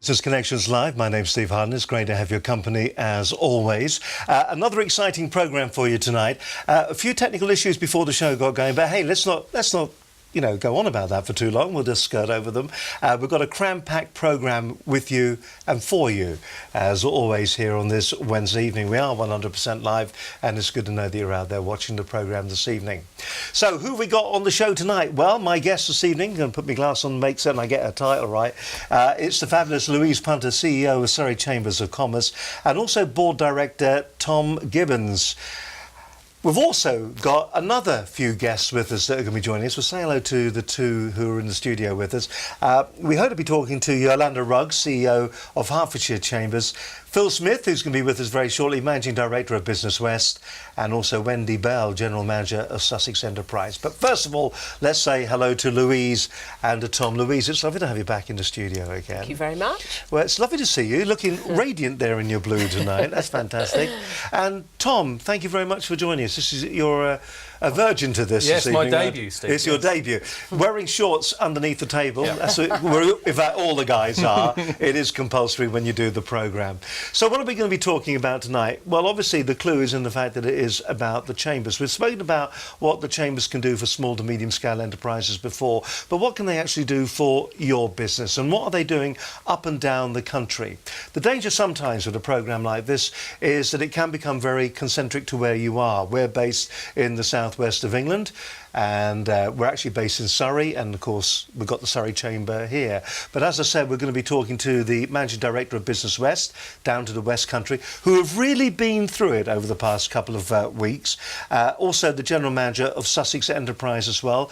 This is Connections Live. My name's Steve Harden. It's great to have your company as always. Another exciting programme for you tonight. A few technical issues before the show got going, but hey, let's not go on about that for too long. We'll just skirt over them. We've got a cram-packed programme with you and for you, as always, here on this Wednesday evening. We are 100% live, and it's good to know that you're out there watching the programme this evening. So, who have we got on the show tonight? Well, my guest this evening, going to put my glass on, make certain I get her title right. It's the fabulous Louise Punter, CEO of Surrey Chambesr of Commerce, and also board director Thom Gibbons. We've also got another few guests with us that are going to be joining us. We'll say hello to the two who are in the studio with us. We hope to be talking to Yolanda Rugg, CEO of Hertfordshire Chambers, Phil Smith, who's going to be with us very shortly, Managing Director of Business West, and also Wendy, General Manager of Sussex Enterprise. But first of all, let's say hello to Louise and to Thom. Louise, it's lovely to have you back in the studio again. Thank you very much. Well, it's lovely to see you, looking radiant there in your blue tonight. That's fantastic. And Thom, thank you very much for joining us. You're a virgin to this. Yes, this my evening. debut, Steve. It's your debut. Wearing shorts underneath the table. Yeah. In fact, all the guys are. It is compulsory when you do the programme. So what are we going to be talking about tonight? Well, obviously the clue is in the fact that it is about the Chambers. We've spoken about what the Chambers can do for small to medium scale enterprises before, but what can they actually do for your business, and what are they doing up and down the country? The danger sometimes with a programme like this is that it can become very concentric to where you are. We're based in the southwest of England, and we're actually based in Surrey, and of course we've got the Surrey Chamber here. But as I said, we're going to be talking to the Managing Director of Business West, down to the West Country, who have really been through it over the past couple of weeks. Also the General Manager of Sussex Enterprise as well.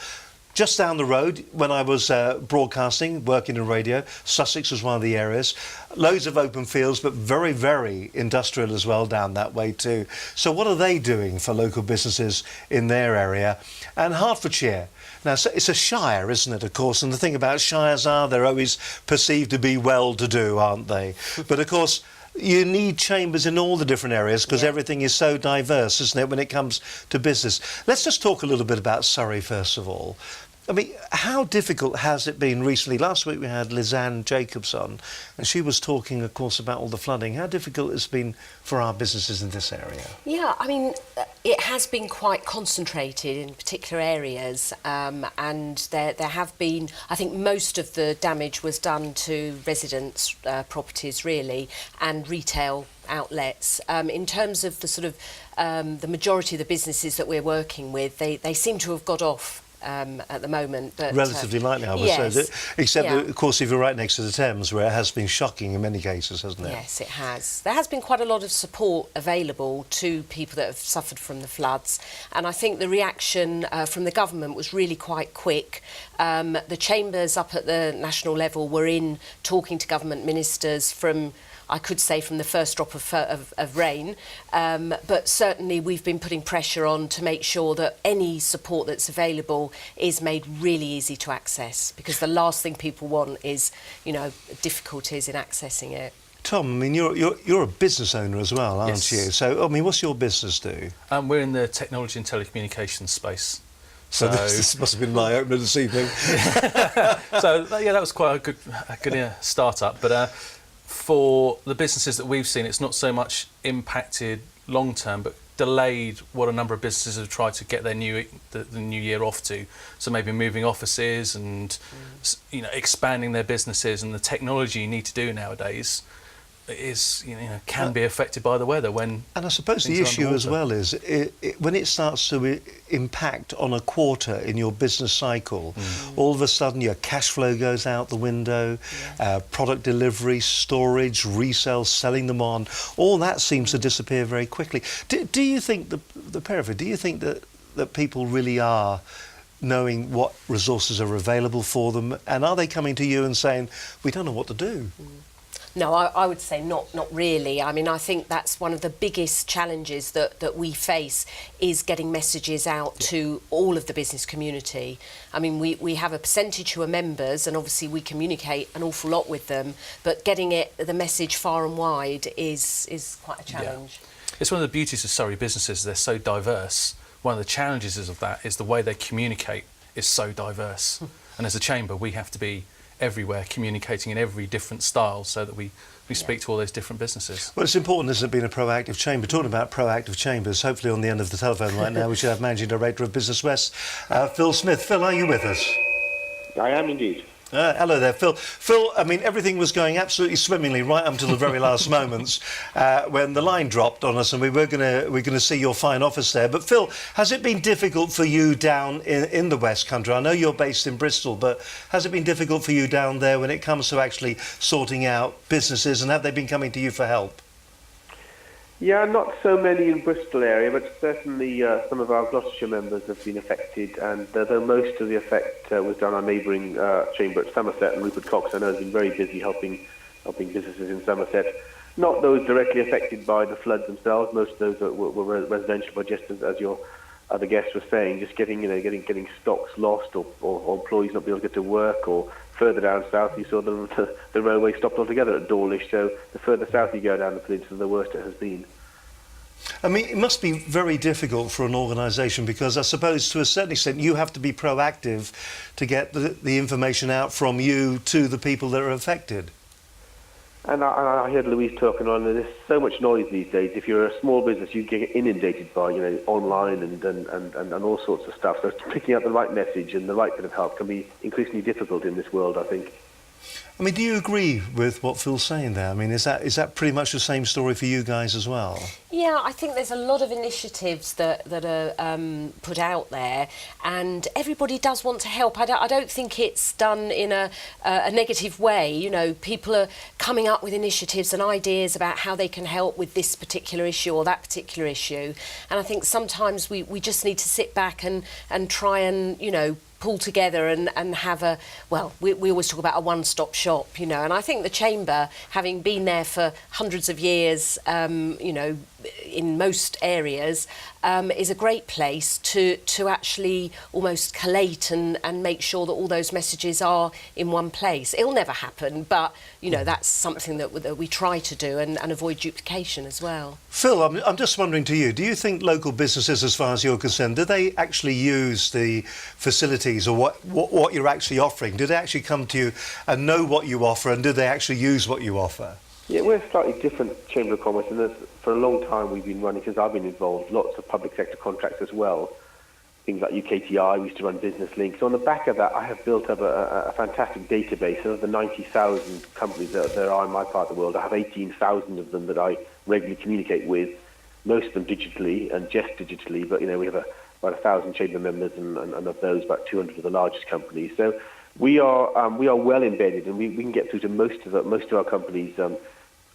Just down the road, when I was broadcasting, working in radio, Sussex was one of the areas. Loads of open fields, but very, very industrial as well down that way too. So what are they doing for local businesses in their area? And Hertfordshire. Now, it's a shire, isn't it, of course? And the thing about shires they're always perceived to be well-to-do, aren't they? But, of course, you need chambers in all the different areas because everything is so diverse, isn't it, when it comes to business. Let's just talk a little bit about Surrey, first of all. I mean, how difficult has it been recently? Last week we had Lisanne Jacobs on, and she was talking, of course, about all the flooding. How difficult it's been for our businesses in this area? Yeah, I mean, it has been quite concentrated in particular areas, and there have been, I think most of the damage was done to residents' properties, really, and retail outlets. In terms of the sort of the majority of the businesses that we're working with, they seem to have got off at the moment. But, relatively lightly, I would say. Except that, of course, if you're right next to the Thames, where it has been shocking in many cases, hasn't it? Yes, it has. There has been quite a lot of support available to people that have suffered from the floods, and I think the reaction from the government was really quite quick. The chambers up at the national level were in talking to government ministers from, I could say, from the first drop of rain, but certainly we've been putting pressure on to make sure that any support that's available is made really easy to access, because the last thing people want is, difficulties in accessing it. Thom, I mean, you're a business owner as well, aren't Yes. you? So, I mean, what's your business do? We're in the technology and telecommunications space. So this must have been my opener this evening. So, yeah, that was quite a good start-up, but for the businesses that we've seen, it's not so much impacted long term, but delayed what a number of businesses have tried to get their the new year off to. So maybe moving offices and expanding their businesses, and the technology you need to do nowadays is can be affected by the weather when. And I suppose the issue as well is when it starts to impact on a quarter in your business cycle, all of a sudden your cash flow goes out the window, product delivery, storage, resale, selling them on, all that seems to disappear very quickly. Do you think the pair of you, do you think that people really are knowing what resources are available for them, and are they coming to you and saying, we don't know what to do? No, I would say not really. I mean, I think that's one of the biggest challenges that we face, is getting messages out to all of the business community. I mean, we have a percentage who are members, and obviously we communicate an awful lot with them, but getting the message far and wide is quite a challenge. Yeah. It's one of the beauties of Surrey businesses. They're so diverse. One of the challenges of that is the way they communicate is so diverse. And as a chamber, we have to be everywhere, communicating in every different style so that we speak to all those different businesses. Well, it's important, isn't it, being a proactive chamber? Talking about proactive chambers, hopefully on the end of the telephone right now we should have Managing Director of Business West, Phil Smith. Phil, are you with us? I am indeed. Hello there, Phil. Phil, I mean, everything was going absolutely swimmingly right up until the very last moments when the line dropped on us, and we're going to see your fine office there. But Phil, has it been difficult for you down in the West Country? I know you're based in Bristol, but has it been difficult for you down there when it comes to actually sorting out businesses, and have they been coming to you for help? Yeah, not so many in Bristol area, but certainly some of our Gloucestershire members have been affected, and though most of the effect was done on neighbouring chamber at Somerset, and Rupert Cox, I know, has been very busy helping businesses in Somerset. Not those directly affected by the floods themselves. Most of those were residential, but just as your other guest was saying, just getting stocks lost, or employees not being able to get to work, or further down south, you saw the railway stopped altogether at Dawlish. So the further south you go down the peninsula, the worse it has been. I mean, it must be very difficult for an organisation, because I suppose to a certain extent you have to be proactive to get the information out from you to the people that are affected. And I heard Louise talking on, and there's so much noise these days. If you're a small business, you get inundated by online and all sorts of stuff. So picking out the right message and the right bit of help can be increasingly difficult in this world, I think. I mean, do you agree with what Phil's saying there? I mean, is that pretty much the same story for you guys as well? Yeah, I think there's a lot of initiatives that are put out there, and everybody does want to help. I don't think it's done in a negative way. You know, people are coming up with initiatives and ideas about how they can help with this particular issue or that particular issue. And I think sometimes we just need to sit back and try and, pull together and have we always talk about a one-stop shop, and I think the Chamber, having been there for hundreds of years, in most areas, is a great place to actually almost collate and make sure that all those messages are in one place. It'll never happen, but that's something that we try to do and avoid duplication as well. Phil, I'm just wondering to you, do you think local businesses, as far as you're concerned, do they actually use the facilities or what you're actually offering? Do they actually come to you and know what you offer, and do they actually use what you offer? Yeah, we're a slightly different Chamber of Commerce, and for a long time we've been running, since I've been involved, lots of public sector contracts as well. Things like UKTI, we used to run Business Link. So on the back of that, I have built up a fantastic database of the 90,000 companies that there are in my part of the world. I have 18,000 of them that I regularly communicate with, most of them digitally and just digitally, but we have about 1,000 Chamber members, and of those, about 200 of the largest companies. So we are well embedded, and we can get through to most of our companies.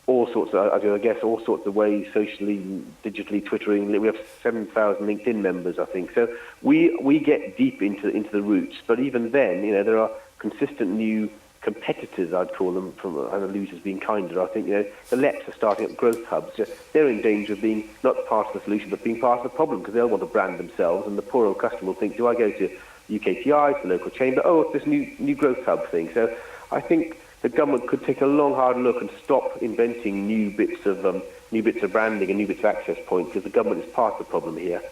All sorts of ways, socially, digitally, twittering. We have 7,000 LinkedIn members, I think. So we get deep into the roots. But even then, there are consistent new competitors, I'd call them, and Louise has been kinder. I think the LEPs are starting up growth hubs. They're in danger of being not part of the solution, but being part of the problem, because they'll want to brand themselves, and the poor old customer will think, do I go to UKTI, to the local chamber? Oh, it's this new growth hub thing. So I think the government could take a long, hard look and stop inventing new bits of branding and new bits of access points, because the government is part of the problem here.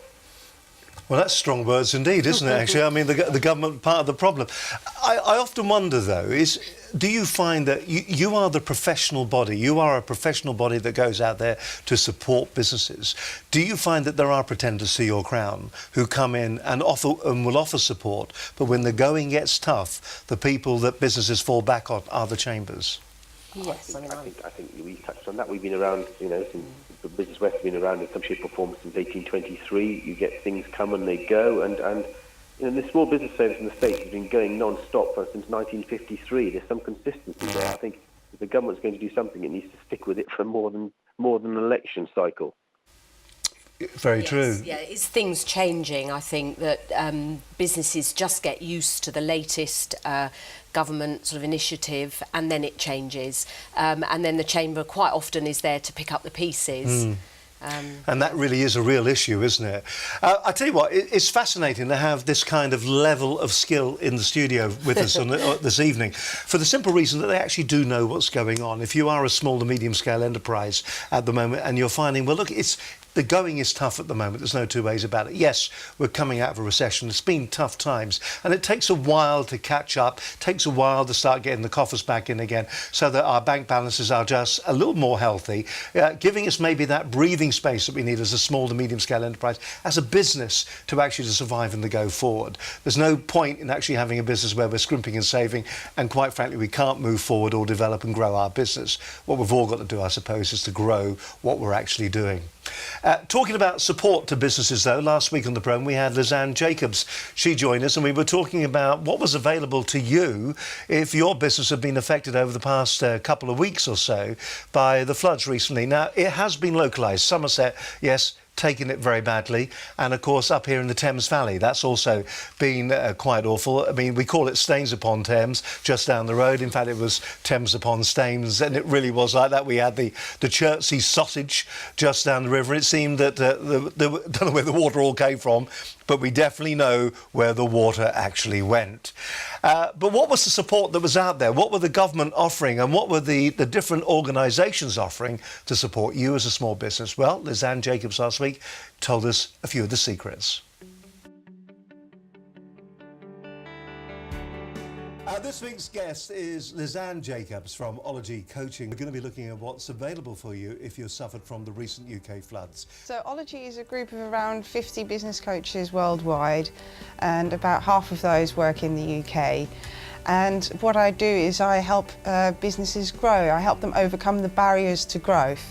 Well, that's strong words indeed, isn't it, actually? I mean, the government part of the problem. I often wonder, though, do you find that you are the professional body, you are a professional body that goes out there to support businesses. Do you find that there are pretenders to your crown who come in and will offer support, but when the going gets tough, the people that businesses fall back on are the chambers? Yes, I think Louise touched on that. We've been around, since the Business West has been around in some shape or form since 1823. You get things come and they go, and the small business service in the States has been going non-stop since 1953. There's some consistency there. I think if the government's going to do something, it needs to stick with it for more than an election cycle. Very true. Yeah, it's things changing. I think that businesses just get used to the latest government sort of initiative, and then it changes. And then the Chamber quite often is there to pick up the pieces. And that really is a real issue, isn't it? I tell you what, it's fascinating to have this kind of level of skill in the studio with us this evening, for the simple reason that they actually do know what's going on. If you are a small to medium scale enterprise at the moment and you're finding, well, look, the going is tough at the moment, there's no two ways about it. Yes, we're coming out of a recession, it's been tough times, and it takes a while to catch up, takes a while to start getting the coffers back in again, so that our bank balances are just a little more healthy, giving us maybe that breathing space that we need as a small to medium scale enterprise, as a business, to actually to survive and to go forward. There's no point in actually having a business where we're scrimping and saving, and quite frankly we can't move forward or develop and grow our business. What we've all got to do, I suppose, is to grow what we're actually doing. Talking about support to businesses though, last week on the programme we had Lisanne Jacobs. She joined us and we were talking about what was available to you if your business had been affected over the past couple of weeks or so by the floods recently. Now, it has been localised. Somerset, yes, taking it very badly, and of course up here in the Thames Valley that's also been quite awful. I mean, we call it Staines upon Thames just down the road. In fact, it was Thames upon Staines, and it really was like that. We had the Chertsey sausage just down the river. It seemed that don't know where the water all came from, but we definitely know where the water actually went. But what was the support that was out there? What were the government offering, and what were the different organisations offering to support you as a small business? Well, Lisanne Jacobs last week told us a few of the secrets. This week's guest is Lisanne Jacobs from Ology Coaching. We're going to be looking at what's available for you if you've suffered from the recent UK floods. So Ology is a group of around 50 business coaches worldwide, and about half of those work in the UK. And what I do is I help businesses grow. I help them overcome the barriers to growth.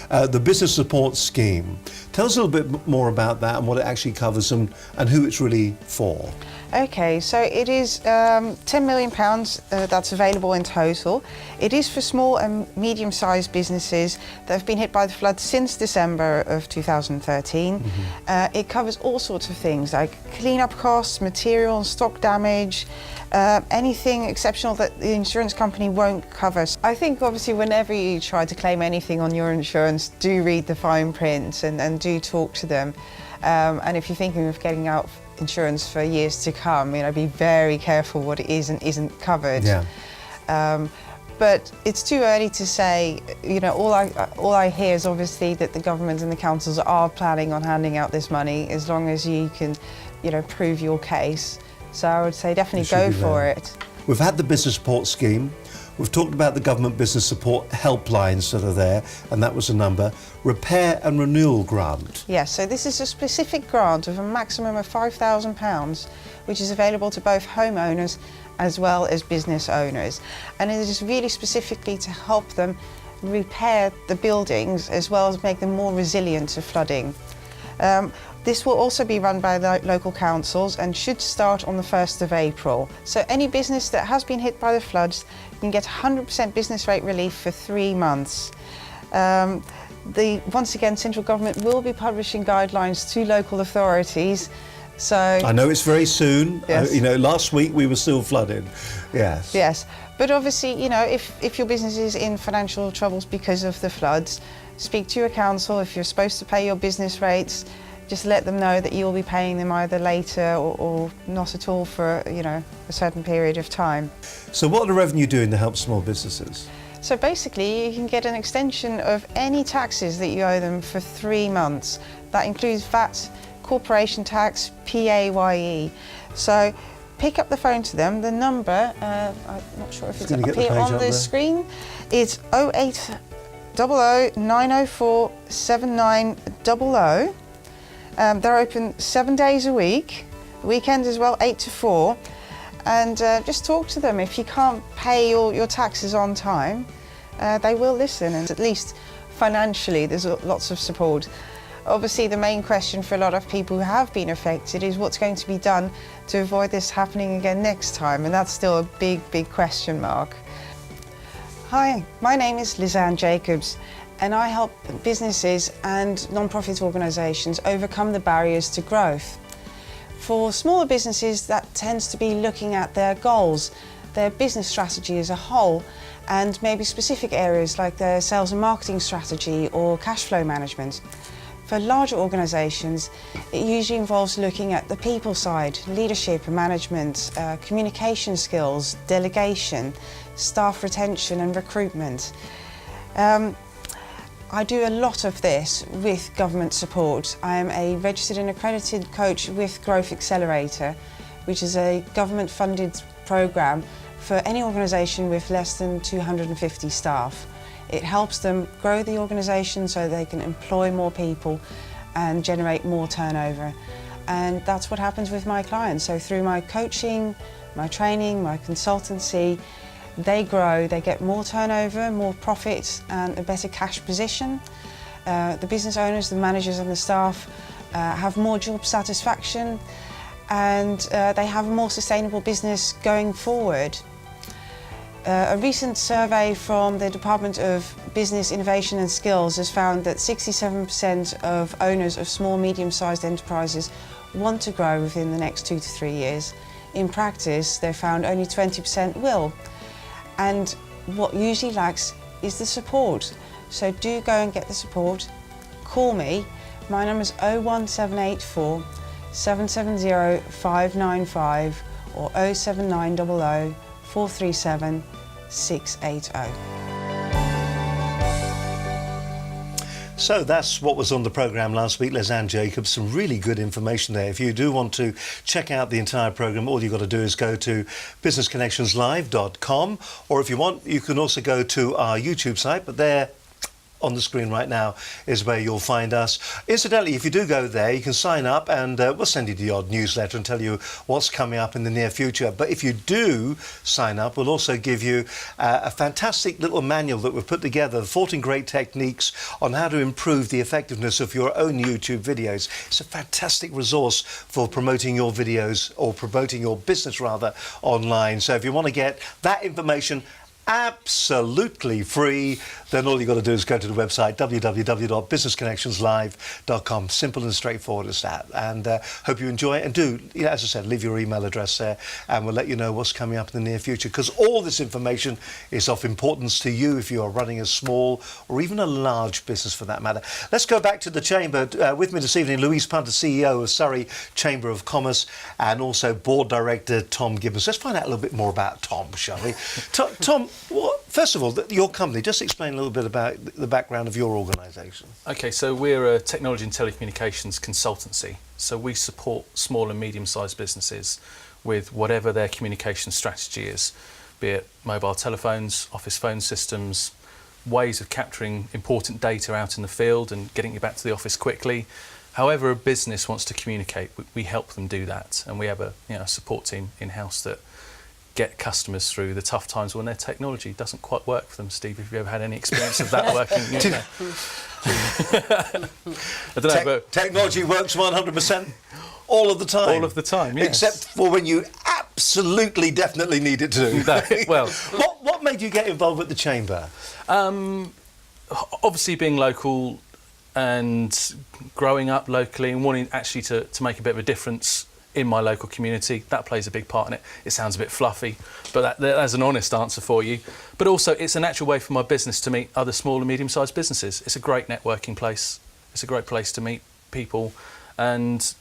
The business support scheme. Tell us a little bit more about that and what it actually covers and who it's really for. Okay, so it is £10 million that's available in total. It is for small and medium-sized businesses that have been hit by the flood since December of 2013. It covers all sorts of things like clean-up costs, material and stock damage, anything exceptional that the insurance company won't cover. I think obviously whenever you try to claim anything on your insurance, do read the fine print and do talk to them. And if you're thinking of getting out insurance for years to come, be very careful what it is and isn't covered. Yeah. But it's too early to say. All I hear is obviously that the government and the councils are planning on handing out this money as long as you can, prove your case. So I would say definitely go for it. We've had the business support scheme. We've talked about the government business support helplines that are there, and that was a number. Repair and renewal grant. Yes, so this is a specific grant of a maximum of £5,000, which is available to both homeowners as well as business owners. And it is really specifically to help them repair the buildings as well as make them more resilient to flooding. This will also be run by the local councils and should start on the 1st of April. So any business that has been hit by the floods can get 100% business rate relief for 3 months. Once again, central government will be publishing guidelines to local authorities. So I know it's very soon. Yes. Last week we were still flooded. Yes. Yes, but obviously, if your business is in financial troubles because of the floods, speak to your council. If you're supposed to pay your business rates, just let them know that you'll be paying them either later or not at all for a certain period of time. So what are the revenue doing to help small businesses? So basically you can get an extension of any taxes that you owe them for 3 months. That includes VAT, corporation tax, PAYE. So pick up the phone to them. The number, I'm not sure if it's up here on the screen, it's 0800 904 7900. They're open 7 days a week, weekends as well, 8 to 4. And just talk to them. If you can't pay your taxes on time, they will listen, and at least financially there's lots of support. Obviously the main question for a lot of people who have been affected is what's going to be done to avoid this happening again next time, and that's still a big question mark. Hi, my name is Lisanne Jacobs, and I help businesses and non-profit organisations overcome the barriers to growth. For smaller businesses, that tends to be looking at their goals, their business strategy as a whole, and maybe specific areas like their sales and marketing strategy or cash flow management. For larger organisations, it usually involves looking at the people side, leadership and management, communication skills, delegation, staff retention and recruitment. I do a lot of this with government support. I am a registered and accredited coach with Growth Accelerator, which is a government-funded programme for any organisation with less than 250 staff. It helps them grow the organisation so they can employ more people and generate more turnover. And that's what happens with my clients. So through my coaching, my training, my consultancy, they grow, they get more turnover, more profit and a better cash position. The business owners, the managers and the staff have more job satisfaction, and they have a more sustainable business going forward. A recent survey from the Department of Business, Innovation and Skills has found that 67% of owners of small, medium-sized enterprises want to grow within the next 2 to 3 years. In practice, they found only 20% will. And what usually lacks is the support. So do go and get the support. Call me. My number is 01784 770 595 or 07900 437 680. So that's what was on the programme last week. Lesanne Jacobs, some really good information there. If you do want to check out the entire programme, all you've got to do is go to businessconnectionslive.com, or if you want, you can also go to our YouTube site, but there on the screen right now is where you'll find us. Incidentally, if you do go there, you can sign up and we'll send you the odd newsletter and tell you what's coming up in the near future. But if you do sign up, we'll also give you a fantastic little manual that we've put together, 14 great techniques on how to improve the effectiveness of your own YouTube videos. It's a fantastic resource for promoting your videos, or promoting your business rather, online. So if you want to get that information absolutely free, then all you've got to do is go to the website www.businessconnectionslive.com. Simple and straightforward as that. And hope you enjoy it. And do, as I said, leave your email address there and we'll let you know what's coming up in the near future, because all this information is of importance to you if you are running a small or even a large business for that matter. Let's go back to the Chamber. With me this evening, Louise Punter, CEO of Surrey Chamber of Commerce, and also Board Director Thom Gibbons. Let's find out a little bit more about Thom, shall we? Thom, first of all, your company, just explain a little bit about the background of your organisation. Okay, so we're a technology and telecommunications consultancy. So we support small and medium-sized businesses with whatever their communication strategy is, be it mobile telephones, office phone systems, ways of capturing important data out in the field and getting you back to the office quickly. However a business wants to communicate, we help them do that, and we have a support team in-house that get customers through the tough times when their technology doesn't quite work for them. Steve, have you ever had any experience of that working? I don't know, but technology works 100% all of the time. All of the time, yes. Except for when you absolutely, definitely need it to. Well, what made you get involved with the Chamber? Obviously being local and growing up locally and wanting actually to make a bit of a difference in my local community, that plays a big part in it. It sounds a bit fluffy, but that's an honest answer for you. But also, it's a natural way for my business to meet other small and medium-sized businesses. It's a great networking place. It's a great place to meet people and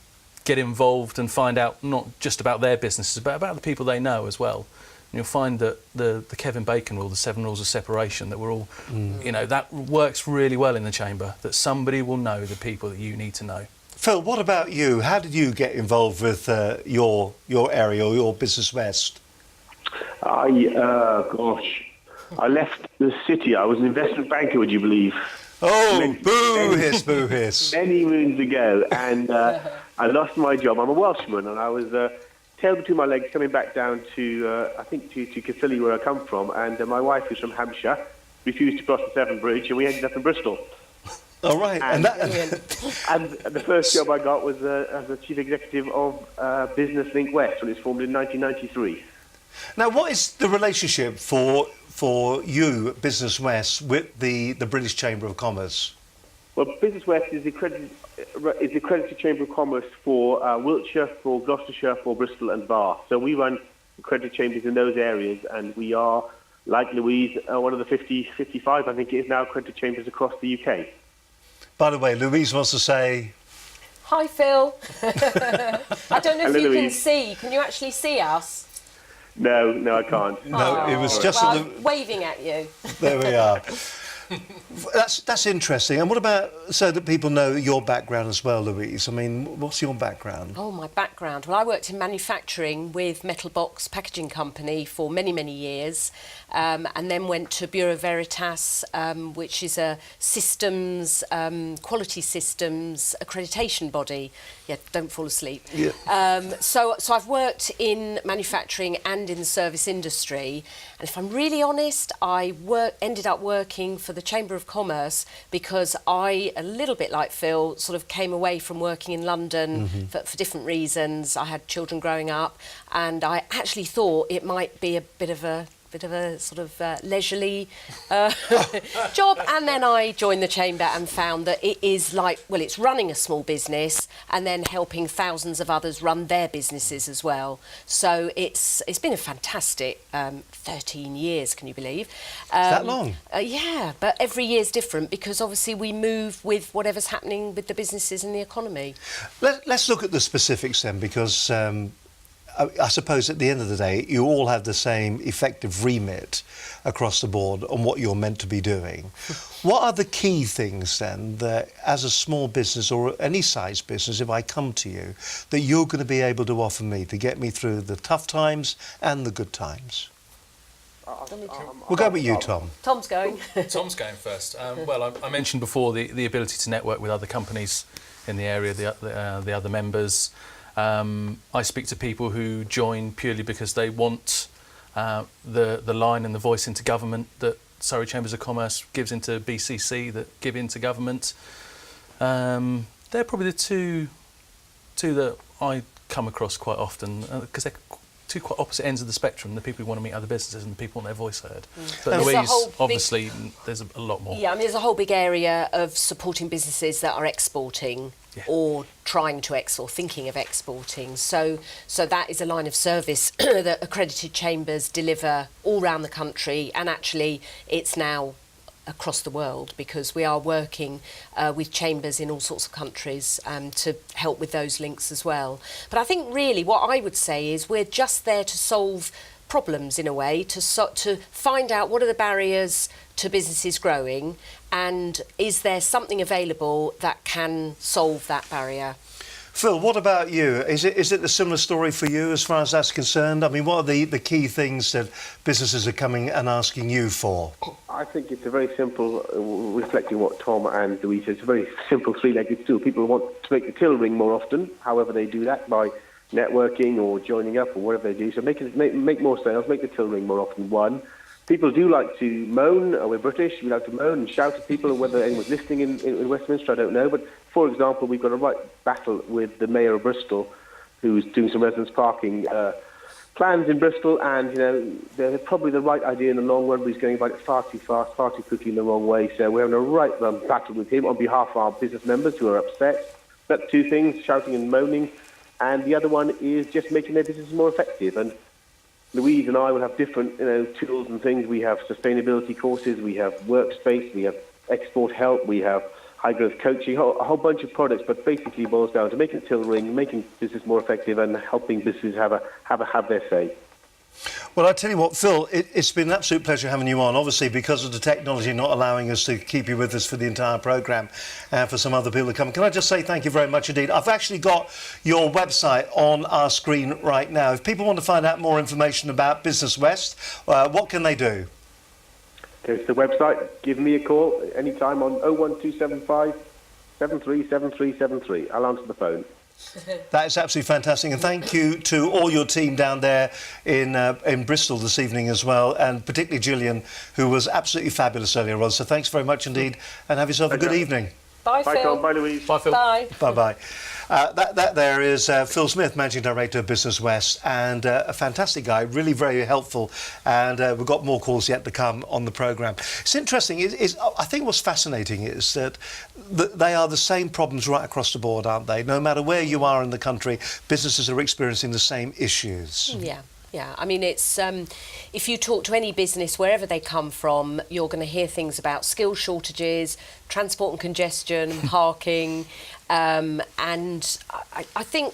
get involved and find out not just about their businesses, but about the people they know as well. And you'll find that the Kevin Bacon rule, the 7 rules of separation, that we're all, that works really well in the Chamber, that somebody will know the people that you need to know. Phil, what about you? How did you get involved with your area or your Business West? I left the city. I was an investment banker, would you believe? Oh, boo hiss, boo hiss. Many moons ago, and I lost my job. I'm a Welshman, and I was tail between my legs coming back down to, I think, to Caerphilly, where I come from, and my wife, who's from Hampshire, refused to cross the Severn Bridge, and we ended up in Bristol. All right. And the first job I got was as the chief executive of Business Link West when it was formed in 1993. Now, what is the relationship for you, Business West, with the British Chamber of Commerce? Well, Business West is the accredited Chamber of Commerce for Wiltshire, for Gloucestershire, for Bristol and Bath. So we run accredited chambers in those areas, and we are, like Louise, one of the 55, I think it is now, accredited chambers across the UK. By the way, Louise wants to say... Hi, Phil. I don't know if you can see. Can you actually see us? No, I can't. No, it was just... I'm waving at you. There we are. That's interesting. And what about, so that people know your background as well, Louise? I mean, what's your background? Oh, my background. Well, I worked in manufacturing with Metal Box Packaging Company for many, many years, and then went to Bureau Veritas, which is a systems, quality systems accreditation body. Yeah, don't fall asleep. Yeah. So I've worked in manufacturing and in the service industry. And if I'm really honest, I ended up working for the Chamber of Commerce because I, a little bit like Phil, sort of came away from working in London for different reasons. I had children growing up, and I actually thought it might be a bit of a sort of leisurely job, and then I joined the Chamber and found that it is like, well, it's running a small business and then helping thousands of others run their businesses as well. So it's been a fantastic 13 years, can you believe? Is that long? Yeah, but every year's different because obviously we move with whatever's happening with the businesses and the economy. Let's look at the specifics then, because I suppose at the end of the day, you all have the same effective remit across the board on what you're meant to be doing. What are the key things then that, as a small business or any size business, if I come to you, that you're going to be able to offer me to get me through the tough times and the good times? We'll go with you, Thom. Tom's going. Tom's going first. Well, I mentioned before the ability to network with other companies in the area, the other members. I speak to people who join purely because they want the line and the voice into government that Surrey Chambers of Commerce gives into BCC, that give into government. They're probably the two that I come across quite often because they're two quite opposite ends of the spectrum, the people who want to meet other businesses and the people want their voice heard. But Louise, obviously, there's a lot more. Yeah, I mean, there's a whole big area of supporting businesses that are exporting or trying to export, thinking of exporting. So that is a line of service that accredited chambers deliver all around the country, and actually it's now across the world because we are working with chambers in all sorts of countries to help with those links as well. But I think really what I would say is we're just there to solve problems in a way, to find out what are the barriers to businesses growing, and is there something available that can solve that barrier. Phil, what about you? Is it a similar story for you as far as that's concerned? I mean, what are the key things that businesses are coming and asking you for? I think it's a very simple, reflecting what Thom and Louise said, it's a very simple three-legged stool. People want to make the till ring more often, however they do that, by networking or joining up or whatever they do. So make more sales, make the till ring more often, one. People do like to moan. We're British. We like to moan and shout at people. Whether anyone's listening in Westminster, I don't know. But, for example, we've got a right battle with the Mayor of Bristol, who's doing some residence parking plans in Bristol. And, they're probably the right idea in the long run, but he's going about it far too fast, far too quickly in the wrong way. So we're having a right battle with him on behalf of our business members who are upset. That's two things, shouting and moaning. And the other one is just making their businesses more effective. And Louise and I will have different, tools and things. We have sustainability courses, we have workspace, we have export help, we have high growth coaching, a whole bunch of products. But basically, it boils down to making till ring, making business more effective, and helping businesses have their say. Well, I tell you what, Phil, it's been an absolute pleasure having you on. Obviously, because of the technology not allowing us to keep you with us for the entire programme, for some other people to come. Can I just say thank you very much indeed? I've actually got your website on our screen right now. If people want to find out more information about Business West, what can they do? Go to the website, give me a call anytime on 01275 737373. I'll answer the phone. That is absolutely fantastic, and thank you to all your team down there in Bristol this evening as well, and particularly Gillian, who was absolutely fabulous earlier on. So thanks very much indeed, and have yourself a good evening. Bye, Bye, Phil. Thom. Bye, Louise. Bye, Phil. Bye. Bye-bye. That there is Phil Smith, Managing Director of Business West, and a fantastic guy, really very helpful, and we've got more calls yet to come on the programme. It's interesting, I think what's fascinating is that they are the same problems right across the board, aren't they? No matter where you are in the country, businesses are experiencing the same issues. Yeah, I mean, it's if you talk to any business, wherever they come from, you're going to hear things about skill shortages, transport and congestion, and parking, and I think,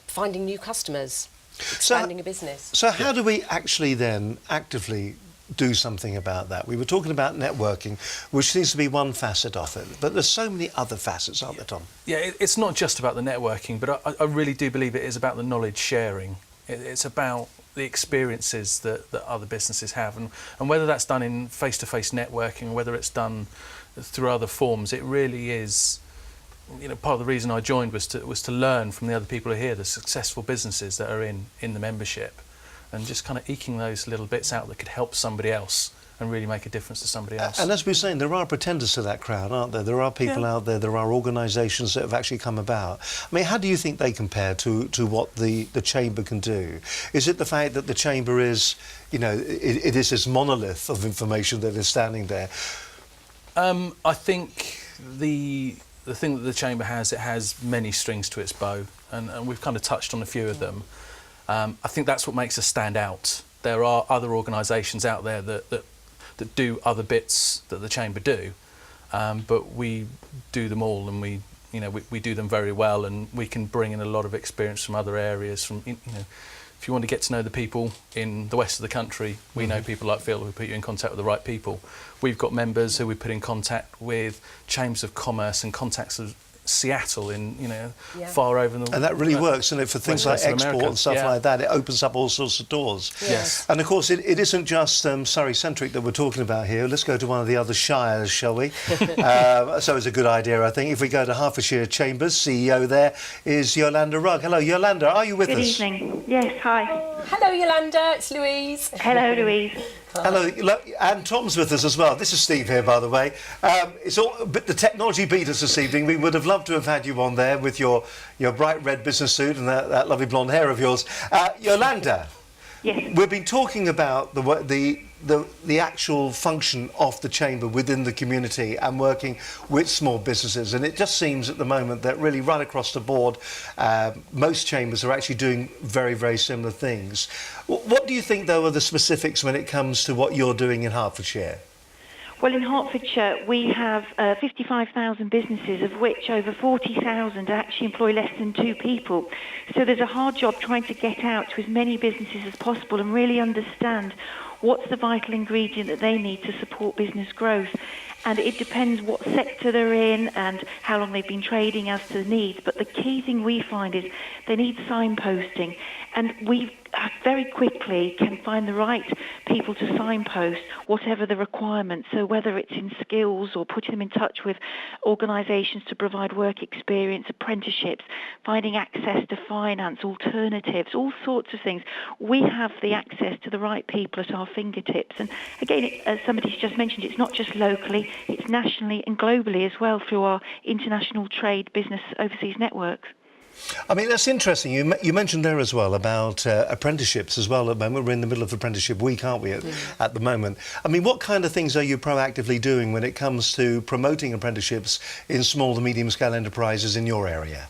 finding new customers, expanding a business. So how do we actually then actively do something about that? We were talking about networking, which seems to be one facet of it, but there's so many other facets, aren't there, Thom? Yeah, it's not just about the networking, but I really do believe it is about the knowledge sharing. It's about the experiences that other businesses have, and whether that's done in face-to-face networking, whether it's done through other forms, it really is. Part of the reason I joined was to learn from the other people who are here, the successful businesses that are in the membership, and just kind of eking those little bits out that could help somebody else and really make a difference to somebody else. And as we were saying, there are pretenders to that crowd, aren't there? There are people out there, there are organisations that have actually come about. I mean, how do you think they compare to what the Chamber can do? Is it the fact that the Chamber is, it is this monolith of information that is standing there? I think the thing that the Chamber has, it has many strings to its bow, and we've kind of touched on a few of them. I think that's what makes us stand out. There are other organisations out there that do other bits that the Chamber do, but we do them all, and we do them very well, and we can bring in a lot of experience from other areas. If you want to get to know the people in the west of the country, we know people like Phil who put you in contact with the right people. We've got members who we put in contact with Chambers of Commerce and contacts of Seattle far over in the... And that really works, doesn't it, for things like export and stuff like that. It opens up all sorts of doors. Yes. And of course, it isn't just Surrey-centric that we're talking about here. Let's go to one of the other shires, shall we? So it's a good idea, I think. If we go to Hertfordshire Chambers, CEO there is Yolanda Rugg. Hello, Yolanda, are you with us? Good evening. Yes, hi. Hello, Yolanda. It's Louise. Hello, Louise. Hello, and Thom's with us as well. This is Steve here, by the way. But the technology beat us this evening. We would have loved to have had you on there with your bright red business suit and that lovely blonde hair of yours. Yolanda, Yes. we've been talking about the actual function of the Chamber within the community and working with small businesses, and it just seems at the moment that really right across the board most chambers are actually doing very, very similar things. What do you think though are the specifics when it comes to what you're doing in Hertfordshire? Well, in Hertfordshire, we have 55,000 businesses, of which over 40,000 actually employ less than 2 people. So there's a hard job trying to get out to as many businesses as possible and really understand what's the vital ingredient that they need to support business growth. And it depends what sector they're in and how long they've been trading as to the needs. But the key thing we find is they need signposting. And we very quickly can find the right people to signpost, whatever the requirements. So whether it's in skills or putting them in touch with organisations to provide work experience, apprenticeships, finding access to finance, alternatives, all sorts of things. We have the access to the right people at our fingertips. And again, as somebody's just mentioned, it's not just locally, it's nationally and globally as well through our international trade business overseas networks. I mean, that's interesting. You mentioned there as well about apprenticeships as well at the moment. We're in the middle of Apprenticeship Week, aren't we, at the moment? I mean, what kind of things are you proactively doing when it comes to promoting apprenticeships in small to medium-scale enterprises in your area?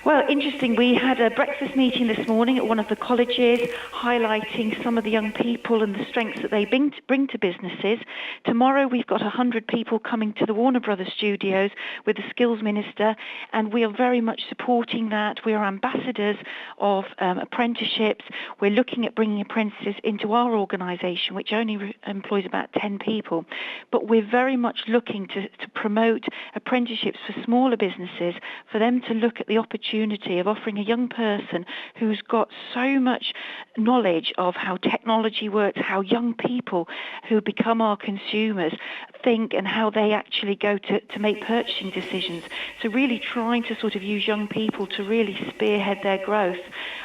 Well, interesting. We had a breakfast meeting this morning at one of the colleges highlighting some of the young people and the strengths that they bring to businesses. Tomorrow we've got 100 people coming to the Warner Brothers studios with the Skills Minister, and we are very much supporting that. We are ambassadors of apprenticeships. We're looking at bringing apprentices into our organisation, which only employs about 10 people. But we're very much looking to promote apprenticeships for smaller businesses, for them to look at the opportunity of offering a young person who's got so much knowledge of how technology works, how young people who become our consumers think and how they actually go to make purchasing decisions. So really trying to sort of use young people to really spearhead their growth.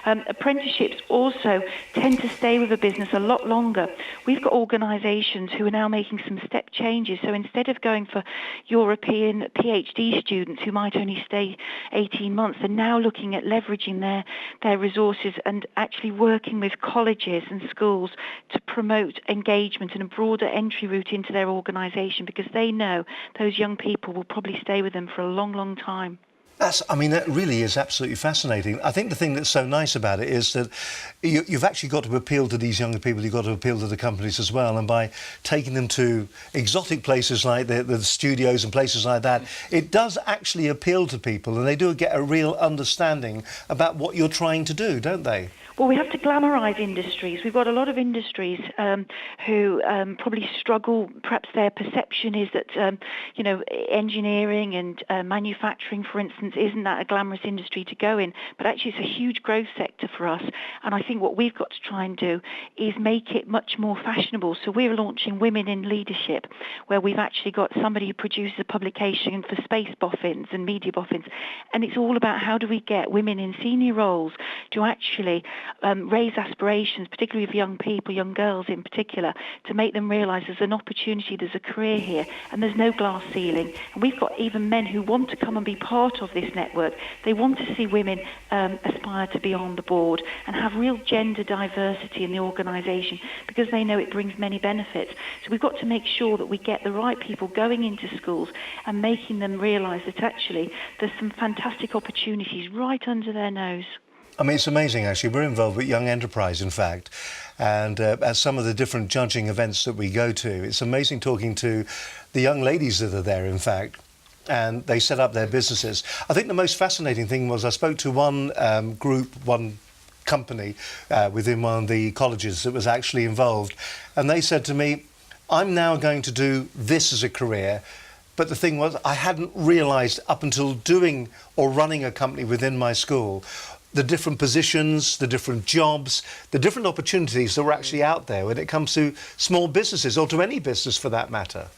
Apprenticeships also tend to stay with a business a lot longer. We've got organisations who are now making some step changes. So instead of going for European PhD students who might only stay 18 months, they're now looking at leveraging their resources and actually working with colleges and schools to promote engagement and a broader entry route into their organisation, because they know those young people will probably stay with them for a long, long time. That really is absolutely fascinating. I think the thing that's so nice about it is that you've actually got to appeal to these younger people, you've got to appeal to the companies as well, and by taking them to exotic places like the studios and places like that, it does actually appeal to people, and they do get a real understanding about what you're trying to do, don't they? Well, we have to glamorise industries. We've got a lot of industries who probably struggle. Perhaps their perception is that, engineering and manufacturing, for instance, isn't that a glamorous industry to go in? But actually, it's a huge growth sector for us. And I think what we've got to try and do is make it much more fashionable. So we're launching Women in Leadership, where we've actually got somebody who produces a publication for space boffins and media boffins. And it's all about how do we get women in senior roles to actually raise aspirations, particularly with young people, young girls in particular, to make them realise there's an opportunity, there's a career here, and there's no glass ceiling. And we've got even men who want to come and be part of this network. They want to see women aspire to be on the board and have real gender diversity in the organisation, because they know it brings many benefits. So we've got to make sure that we get the right people going into schools and making them realise that actually there's some fantastic opportunities right under their nose. I mean, it's amazing, actually. We're involved with Young Enterprise, in fact, and at some of the different judging events that we go to, it's amazing talking to the young ladies that are there, in fact, and they set up their businesses. I think the most fascinating thing was I spoke to one one company within one of the colleges that was actually involved, and they said to me, I'm now going to do this as a career. But the thing was, I hadn't realised up until doing or running a company within my school, the different positions, the different jobs, the different opportunities that were actually out there when it comes to small businesses, or to any business for that matter.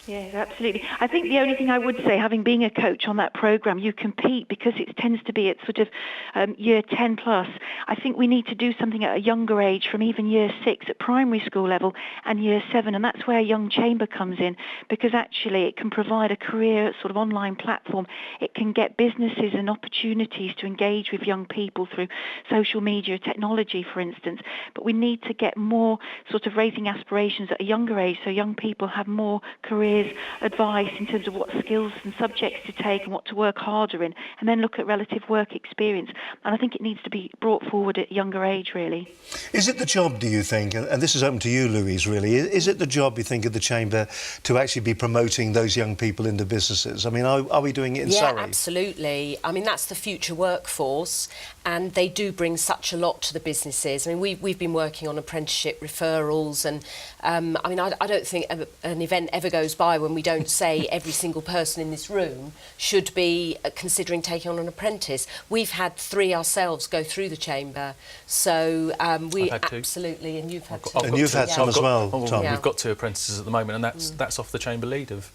Yes, absolutely. I think the only thing I would say, having been a coach on that programme, you compete because it tends to be at sort of year 10 plus. I think we need to do something at a younger age, from even year 6 at primary school level and year 7, and that's where Young Chamber comes in, because actually it can provide a career sort of online platform. It can get businesses and opportunities to engage with young people through social media, technology, for instance. But we need to get more sort of raising aspirations at a younger age, so young people have more careers, advice in terms of what skills and subjects to take and what to work harder in, and then look at relative work experience. And I think it needs to be brought forward at a younger age, really. Is it the job, do you think, and this is open to you, Louise, really, is it the job, you think, of the Chamber to actually be promoting those young people into businesses? I mean, are we doing it in Surrey? Yeah, absolutely. I mean, that's the future workforce, and they do bring such a lot to the businesses. I mean, we've been working on apprenticeship referrals, and I mean, I don't think an event ever goes by when we don't say every single person in this room should be considering taking on an apprentice. We've had 3 ourselves go through the Chamber, so we absolutely, and you've had 2. And you've had some as well, Thom. We've got 2 apprentices at the moment, and that's off the Chamber lead of,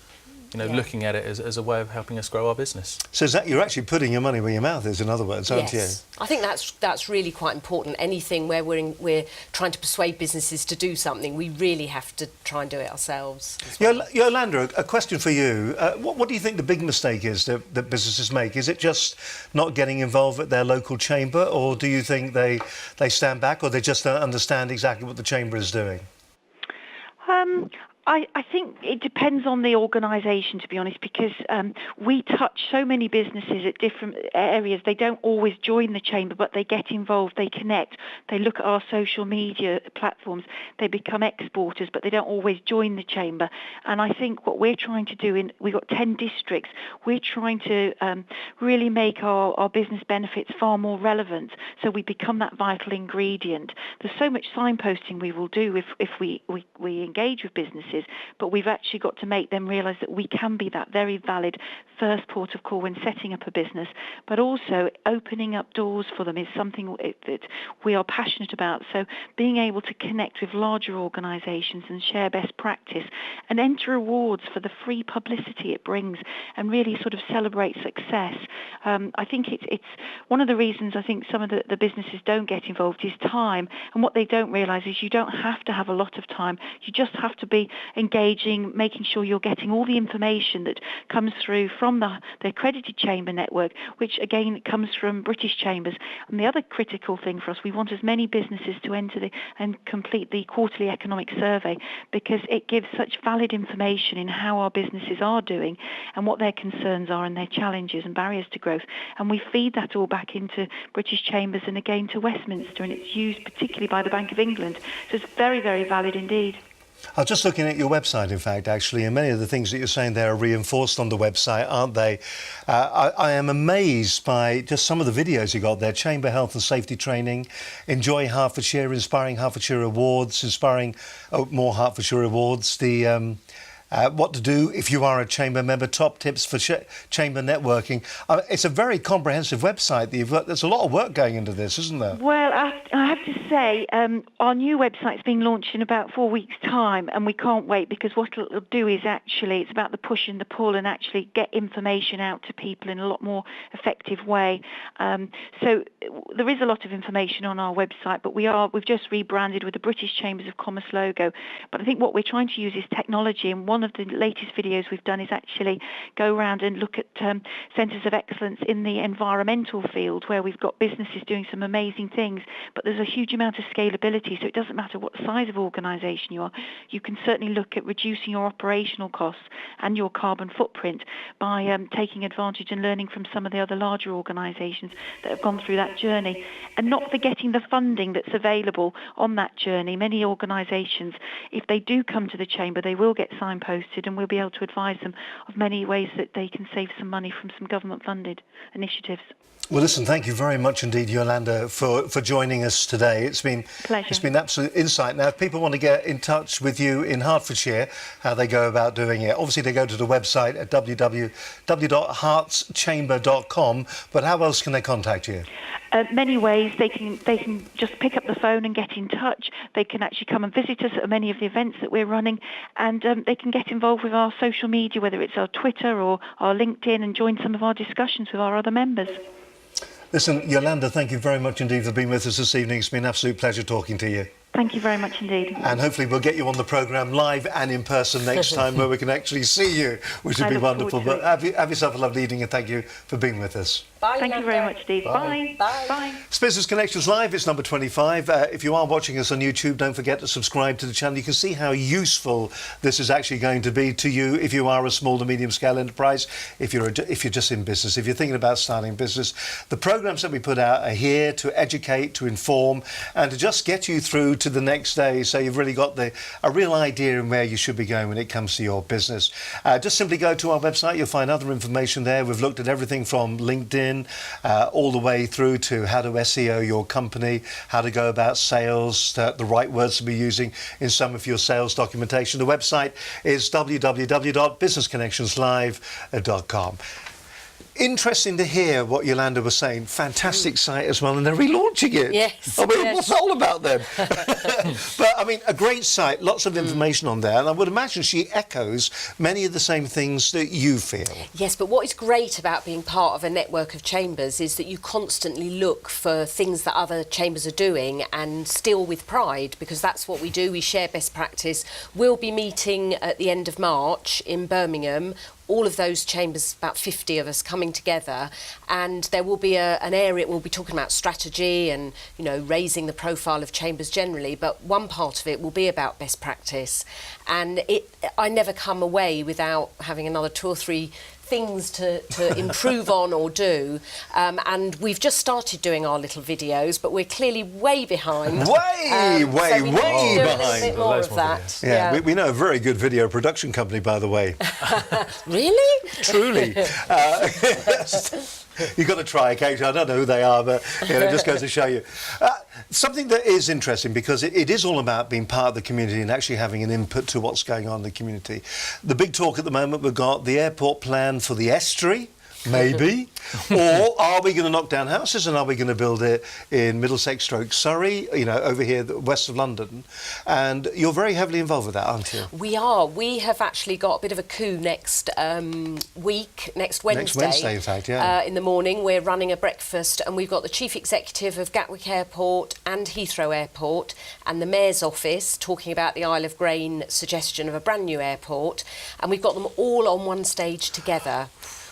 looking at it as a way of helping us grow our business. So is that you're actually putting your money where your mouth is, in other words, aren't you? I think that's really quite important. Anything where we're trying to persuade businesses to do something, we really have to try and do it ourselves. Yolanda, a question for you. What do you think the big mistake is that businesses make? Is it just not getting involved at their local chamber, or do you think they stand back, or they just don't understand exactly what the chamber is doing? I think it depends on the organisation, to be honest, because we touch so many businesses at different areas. They don't always join the Chamber, but they get involved, they connect, they look at our social media platforms, they become exporters, but they don't always join the Chamber. And I think what we're trying to do, we've got 10 districts, we're trying to really make our business benefits far more relevant, so we become that vital ingredient. There's so much signposting we will do if we engage with businesses, but we've actually got to make them realise that we can be that very valid first port of call when setting up a business, but also opening up doors for them is something that we are passionate about. So being able to connect with larger organisations and share best practice and enter awards for the free publicity it brings and really sort of celebrate success. I think it's one of the reasons I think some of the businesses don't get involved is time, and what they don't realise is you don't have to have a lot of time. You just have to be engaging, making sure you're getting all the information that comes through from the accredited chamber network, which again comes from British chambers. And the other critical thing for us, we want as many businesses to enter and complete the quarterly economic survey, because it gives such valid information in how our businesses are doing and what their concerns are and their challenges and barriers to growth. And we feed that all back into British chambers and again to Westminster, and it's used particularly by the Bank of England. So it's very, very valid indeed. I was just looking at your website, in fact, actually, and many of the things that you're saying there are reinforced on the website, aren't they? I am amazed by just some of the videos you got there. Chamber Health and Safety Training, Enjoy Hertfordshire, Inspiring Hertfordshire Awards, Inspiring more Hertfordshire Awards, the what to do if you are a Chamber member, top tips for Chamber networking. It's a very comprehensive website that you've got. There's a lot of work going into this, isn't there? Well, I have to say, our new website's being launched in about 4 weeks' time, and we can't wait, because what it'll do is actually, it's about the push and the pull, and actually get information out to people in a lot more effective way. So there is a lot of information on our website, but we've just rebranded with the British Chambers of Commerce logo. But I think what we're trying to use is technology, and one of the latest videos we've done is actually go around and look at centres of excellence in the environmental field, where we've got businesses doing some amazing things, but there's a huge amount of scalability, so it doesn't matter what size of organisation you are. You can certainly look at reducing your operational costs and your carbon footprint by taking advantage and learning from some of the other larger organisations that have gone through that journey, and not forgetting the funding that's available on that journey. Many organisations, if they do come to the Chamber, they will get signposted, and we'll be able to advise them of many ways that they can save some money from some government-funded initiatives. Well, listen, thank you very much indeed, Yolanda, for joining us today. It's been absolute insight. Now, if people want to get in touch with you in Hertfordshire, how they go about doing it? Obviously, they go to the website at www.heartschamber.com, but how else can they contact you? Many ways. They can just pick up the phone and get in touch. They can actually come and visit us at many of the events that we're running, and they can get involved with our social media, whether it's our Twitter or our LinkedIn, and join some of our discussions with our other members. Listen, Yolanda, thank you very much indeed for being with us this evening. It's been an absolute pleasure talking to you. Thank you very much indeed. And hopefully we'll get you on the programme live and in person next time, where we can actually see you, which would be wonderful. But have yourself a lovely evening, and thank you for being with us. Bye, Thank you very much, Steve. Bye. Bye. Bye. It's Business Connections Live. It's number 25. If you are watching us on YouTube, don't forget to subscribe to the channel. You can see how useful this is actually going to be to you if you are a small to medium scale enterprise, if you're just in business, if you're thinking about starting a business. The programmes that we put out are here to educate, to inform, and to just get you through to the next day, so you've really got a real idea in where you should be going when it comes to your business. Just simply go to our website. You'll find other information there. We've looked at everything from LinkedIn all the way through to how to SEO your company, how to go about sales, the right words to be using in some of your sales documentation. The website is www.businessconnectionslive.com. Interesting to hear what Yolanda was saying. Fantastic site as well, and they're relaunching it. Yes. I mean, what's all about them? But I mean, a great site, lots of information on there, and I would imagine she echoes many of the same things that you feel. Yes, but what is great about being part of a network of chambers is that you constantly look for things that other chambers are doing, and still with pride, because that's what we do. We share best practice. We'll be meeting at the end of March in Birmingham. All of those chambers, about 50 of us coming together, and there will be an area, we'll be talking about strategy and, you know, raising the profile of chambers generally, but one part of it will be about best practice. And I never come away without having another 2 or 3 things to improve on or do, and we've just started doing our little videos, but we're clearly way behind. Way behind. A bit more of that. Yeah. We know a very good video production company, by the way. Really? Truly. You've got to try occasionally. I don't know who they are, but it just goes to show you. Something that is interesting, because it is all about being part of the community and actually having an input to what's going on in the community. The big talk at the moment, we've got the airport plan for the estuary. Maybe. Or are we going to knock down houses, and are we going to build it in Middlesex / Surrey, over here, west of London? And you're very heavily involved with that, aren't you? We are. We have actually got a bit of a coup next week, next Wednesday. Next Wednesday, in fact, yeah. In the morning, we're running a breakfast, and we've got the Chief Executive of Gatwick Airport and Heathrow Airport and the Mayor's Office talking about the Isle of Grain suggestion of a brand new airport, and we've got them all on one stage together,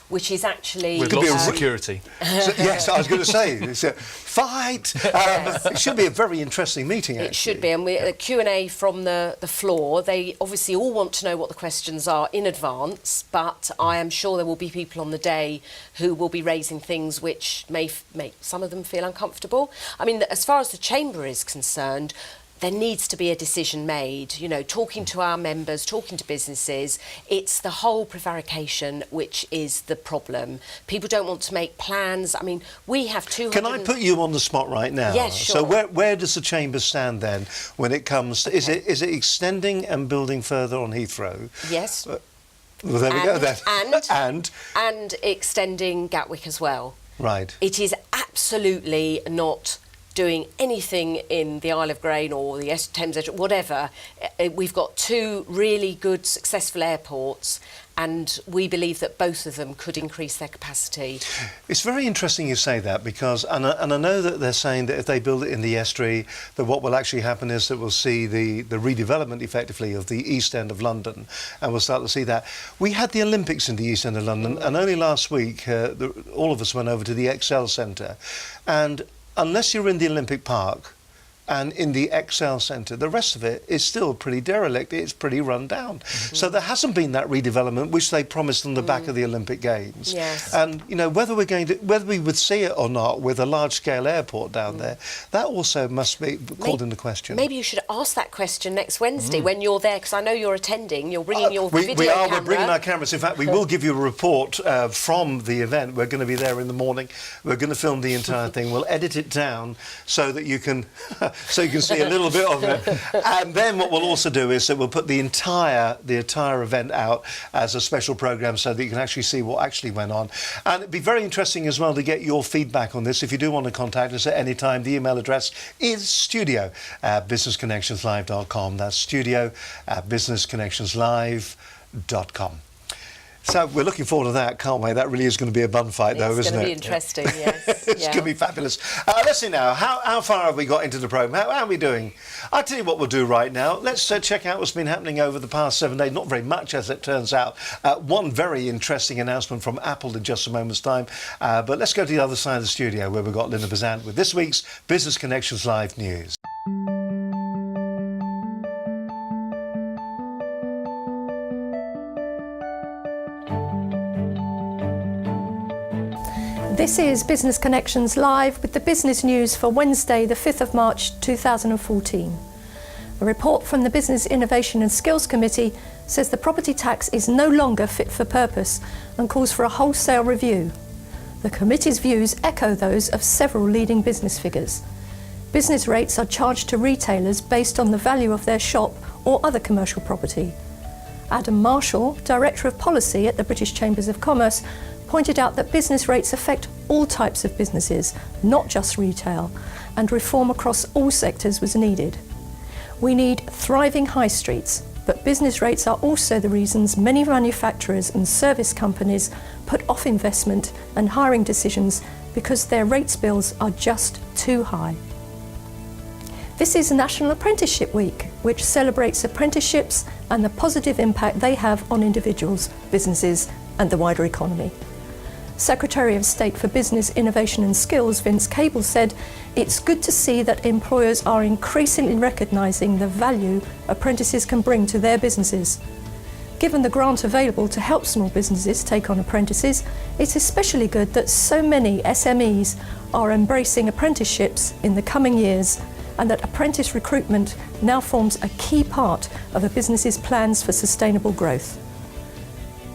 which is actually... With lots of security. Yes, I was going to say, it's a fight! It should be a very interesting meeting, actually. It should be, and a Q&A from the floor. They obviously all want to know what the questions are in advance, but I am sure there will be people on the day who will be raising things which may make some of them feel uncomfortable. I mean, as far as the Chamber is concerned, there needs to be a decision made. You know, talking to our members, talking to businesses, it's the whole prevarication which is the problem. People don't want to make plans. I mean, we have 200... Can I put you on the spot right now? Yes, sure. So where does the Chamber stand then when it comes to... Is it extending and building further on Heathrow? Yes. Well, there we go then. And extending Gatwick as well. Right. It is absolutely not doing anything in the Isle of Grain or the Thames, whatever. We've got 2 really good, successful airports, and we believe that both of them could increase their capacity. It's very interesting you say that, because, and I know that they're saying that if they build it in the estuary, that what will actually happen is that we'll see the redevelopment effectively of the East End of London, and we'll start to see that. We had the Olympics in the East End of London, and only last week all of us went over to the ExCeL Centre, and unless you're in the Olympic Park and in the ExCeL Centre, the rest of it is still pretty derelict. It's pretty run down. So there hasn't been that redevelopment which they promised on the back of the Olympic Games. Yes. And you know, whether we would see it or not with a large-scale airport down there, that also must be called into question. Maybe you should ask that question next Wednesday when you're there, because I know you're attending. You're bringing your video camera. We're bringing our cameras. In fact, we will give you a report from the event. We're going to be there in the morning. We're going to film the entire thing. We'll edit it down so that you can see a little bit of it. And then what we'll also do is that we'll put the entire event out as a special programme so that you can actually see what actually went on. And it'd be very interesting as well to get your feedback on this. If you do want to contact us at any time, the email address is studio@businessconnectionslive.com. That's studio@businessconnectionslive.com. So we're looking forward to that, can't we? That really is going to be a bun fight, though, isn't it? It's going to be interesting, yes. It's going to be fabulous. Let's see now, how far have we got into the programme? How are we doing? I'll tell you what we'll do right now. Let's check out what's been happening over the past 7 days. Not very much, as it turns out. One very interesting announcement from Apple in just a moment's time. But let's go to the other side of the studio, where we've got Linda Bazant with this week's Business Connections Live news. This is Business Connections Live with the business news for Wednesday, the 5th of March 2014. A report from the Business Innovation and Skills Committee says the property tax is no longer fit for purpose and calls for a wholesale review. The committee's views echo those of several leading business figures. Business rates are charged to retailers based on the value of their shop or other commercial property. Adam Marshall, Director of Policy at the British Chambers of Commerce, pointed out that business rates affect all types of businesses, not just retail, and reform across all sectors was needed. We need thriving high streets, but business rates are also the reasons many manufacturers and service companies put off investment and hiring decisions because their rates bills are just too high. This is National Apprenticeship Week, which celebrates apprenticeships and the positive impact they have on individuals, businesses, and the wider economy. Secretary of State for Business, Innovation and Skills, Vince Cable, said, "It's good to see that employers are increasingly recognising the value apprentices can bring to their businesses. Given the grant available to help small businesses take on apprentices, it's especially good that so many SMEs are embracing apprenticeships in the coming years, and that apprentice recruitment now forms a key part of a business's plans for sustainable growth."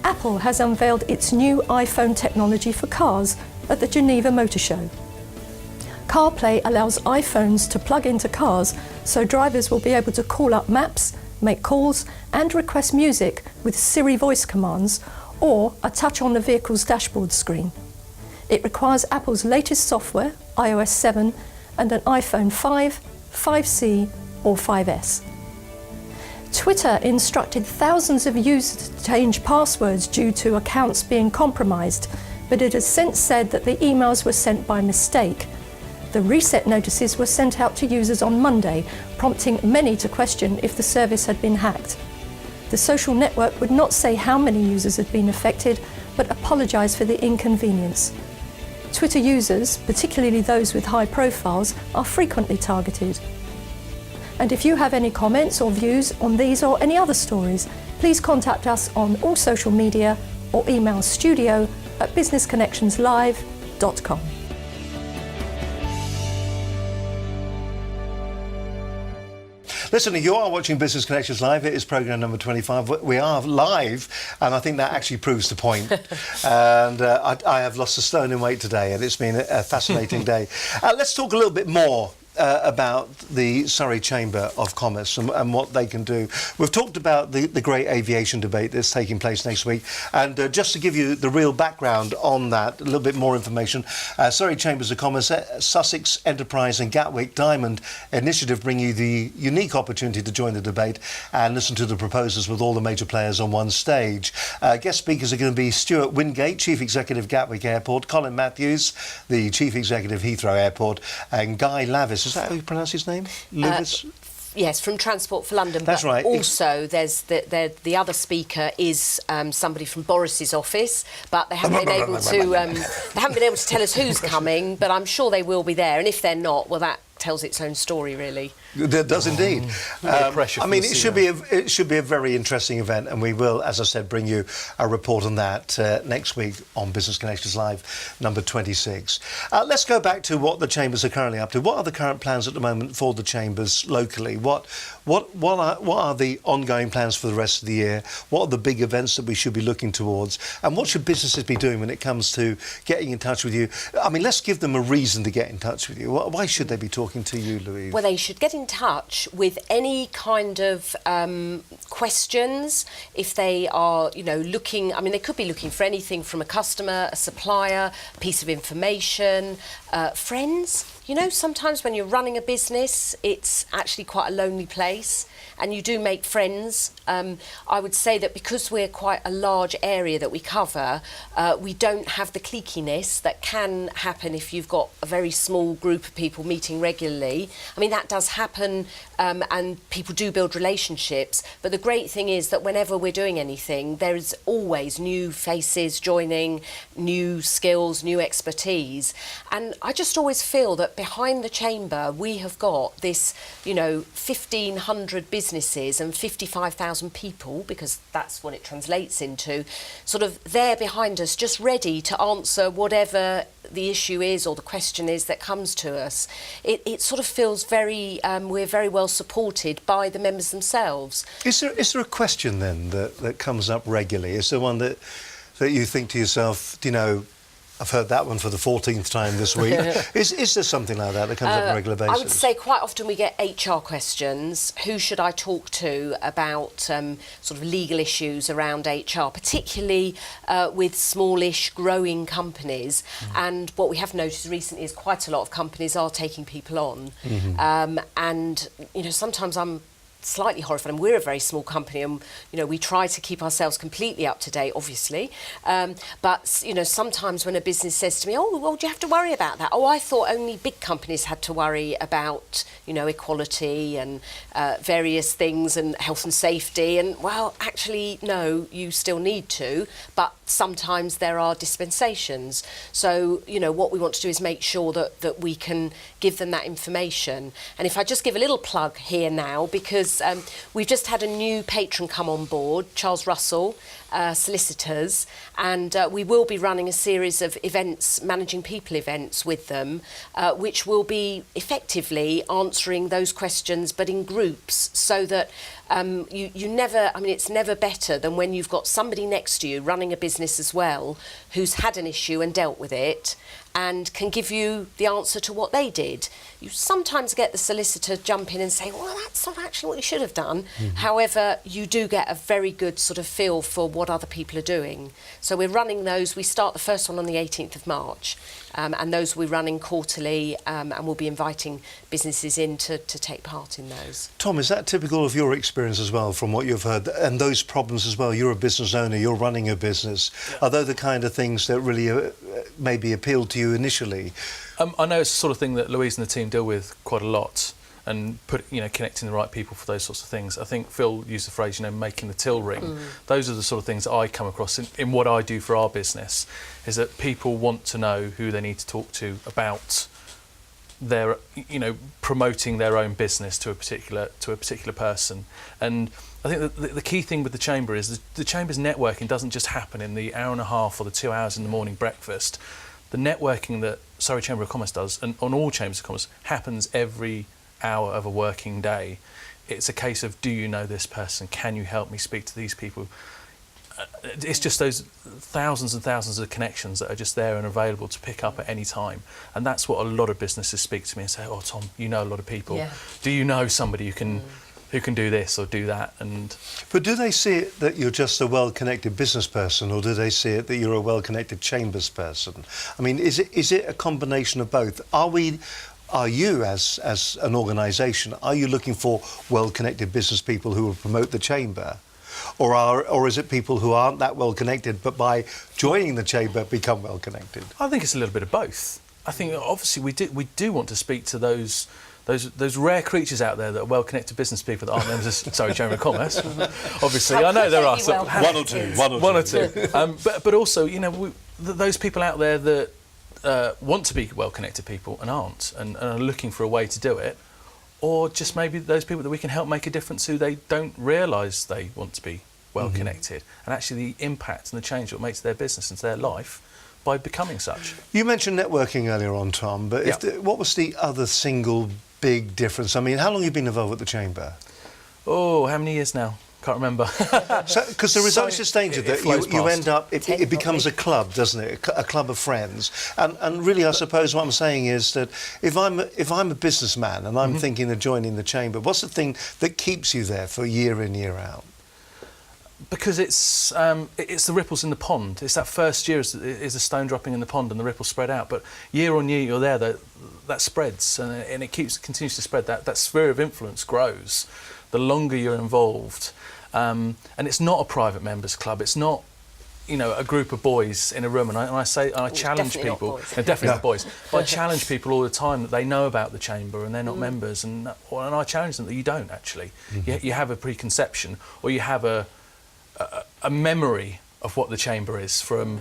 Apple has unveiled its new iPhone technology for cars at the Geneva Motor Show. CarPlay allows iPhones to plug into cars so drivers will be able to call up maps, make calls and request music with Siri voice commands or a touch on the vehicle's dashboard screen. It requires Apple's latest software, iOS 7, and an iPhone 5, 5C or 5S. Twitter instructed thousands of users to change passwords due to accounts being compromised, but it has since said that the emails were sent by mistake. The reset notices were sent out to users on Monday, prompting many to question if the service had been hacked. The social network would not say how many users had been affected, but apologised for the inconvenience. Twitter users, particularly those with high profiles, are frequently targeted. And if you have any comments or views on these or any other stories, please contact us on all social media or email studio@businessconnectionslive.com. Listen, you are watching Business Connections Live. It is programme number 25. We are live, and I think that actually proves the point. And I have lost a stone in weight today, and it's been a fascinating day. Let's talk a little bit more about the Surrey Chamber of Commerce and what they can do. We've talked about the great aviation debate that's taking place next week, and just to give you the real background on that, a little bit more information, Surrey Chambesr of Commerce, Sussex Enterprise and Gatwick Diamond Initiative bring you the unique opportunity to join the debate and listen to the proposals with all the major players on one stage. Guest speakers are going to be Stuart Wingate, Chief Executive Gatwick Airport, Colin Matthews, the Chief Executive Heathrow Airport, and Guy Lavis. Is that how you pronounce his name? Lewis? Yes, from Transport for London. That's right. Also, there's the other speaker is somebody from Boris's office, but they haven't been able to tell us who's coming. But I'm sure they will be there, and if they're not, well, that tells its own story, really. It does indeed. Pressure I mean, it should be a very interesting event, and we will, as I said, bring you a report on that next week on Business Connections Live, number 26. Let's go back to what the chambers are currently up to. What are the current plans at the moment for the chambers locally? What are the ongoing plans for the rest of the year? What are the big events that we should be looking towards? And what should businesses be doing when it comes to getting in touch with you? I mean, let's give them a reason to get in touch with you. Why should they be talking to you, Louise? Well, they should get in touch with any kind of questions. If they are, looking, I mean, they could be looking for anything from a customer, a supplier, a piece of information, friends. Sometimes when you're running a business, it's actually quite a lonely place, and you do make friends. I would say that because we're quite a large area that we cover, we don't have the cliquiness that can happen if you've got a very small group of people meeting regularly. I mean, that does happen, and people do build relationships, but the great thing is that whenever we're doing anything, there is always new faces joining, new skills, new expertise. And I just always feel that behind the chamber, we have got this, 1,500 businesses and 55,000 people, because that's what it translates into, sort of there behind us, just ready to answer whatever the issue is or the question is that comes to us. It sort of feels very, we're very well supported by the members themselves. Is there a question then that comes up regularly? Is there one that you think to yourself, I've heard that one for the 14th time this week. Is there something like that comes up on a regular basis? I would say quite often we get HR questions. Who should I talk to about sort of legal issues around HR, particularly with smallish growing companies? And what we have noticed recently is quite a lot of companies are taking people on. And, sometimes I'm slightly horrified. And we're a very small company, and we try to keep ourselves completely up to date, obviously. But sometimes when a business says to me, "Oh, well, do you have to worry about that?" "Oh, I thought only big companies had to worry about equality and various things and health and safety." And well, actually, no, you still need to, but sometimes there are dispensations. So what we want to do is make sure that we can give them that information. And if I just give a little plug here now, because we've just had a new patron come on board, Charles Russell, solicitors, and we will be running a series of events, managing people events with them, which will be effectively answering those questions, but in groups, so that it's never better than when you've got somebody next to you running a business as well, who's had an issue and dealt with it, and can give you the answer to what they did. You sometimes get the solicitor jump in and say, "Well, that's not actually what you should have done." However, you do get a very good sort of feel for what other people are doing. So we're running those. We start the first one on the 18th of March, and those we're running quarterly, and we'll be inviting businesses in to take part in those. Thom, is that typical of your experience as well, from what you've heard, and those problems as well? You're a business owner, you're running a business. Are they the kind of things that really maybe appealed to you initially? I know it's the sort of thing that Louise and the team deal with quite a lot, and connecting the right people for those sorts of things. I think Phil used the phrase, making the till ring. Those are the sort of things that I come across in what I do for our business, is that people want to know who they need to talk to about their, promoting their own business to a particular person. And I think the key thing with the chamber is the chamber's networking doesn't just happen in the hour and a half or the 2 hours in the morning breakfast. The networking that Surrey Chamber of Commerce does, and on all chambers of commerce, happens every hour of a working day. it's a case of, do you know this person? Can you help me speak to these people? It's just those thousands and thousands of connections that are just there and available to pick up at any time. And that's what a lot of businesses speak to me and say, oh, Thom, you know a lot of people. Yeah. Do you know somebody who can do this or do that? But do they see it that you're just a well-connected business person, or do they see it that you're a well-connected chambers person? I mean, is it a combination of both? Are you, as an organisation, are you looking for well-connected business people who will promote the chamber? Or is it people who aren't that well connected, but by joining the chamber become well connected? I think it's a little bit of both. I think obviously we do want to speak to those rare creatures out there that are well connected business people that aren't members of Surrey Chamber of Commerce. Obviously, I know there are some. One or two. But also, you know, those people out there that want to be well connected people and aren't, and are looking for a way to do it. Or just maybe those people that we can help make a difference who they don't realise they want to be well connected, and actually the impact and the change it will make to their business and to their life by becoming such. You mentioned networking earlier on, Thom, but what was the other single big difference? I mean, how long have you been involved with the Chamber? Oh, how many years now? Can't remember. Because there is always this danger that you end up, it becomes a club, doesn't it? A club of friends. And really, I suppose what I'm saying is that if I'm a businessman and I'm thinking of joining the Chamber, what's the thing that keeps you there for year in, year out? Because it's the ripples in the pond. It's that first year is a stone dropping in the pond and the ripples spread out. But year on year you're there, that spreads and it continues to spread. That sphere of influence grows the longer you're involved. And it's not a private members club. It's not, you know, a group of boys in a room. And I challenge people. Definitely not boys. But I challenge people all the time that they know about the Chamber and they're not members. And I challenge them that you don't actually. You have a preconception, or you have a memory of what the Chamber is from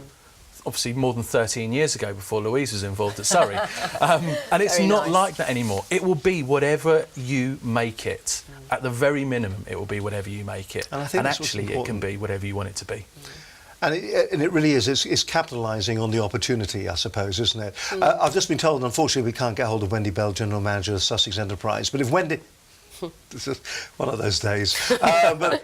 obviously more than 13 years ago, before Louise was involved at Surrey. And it's not like that anymore. It will be whatever you make it. At the very minimum, it will be whatever you make it. And actually, it can be whatever you want it to be. And it really is. It's capitalising on the opportunity, I suppose, isn't it? I've just been told, unfortunately, we can't get hold of Wendy Bell, General Manager of Sussex Enterprise. But if Wendy... This is one of those days. But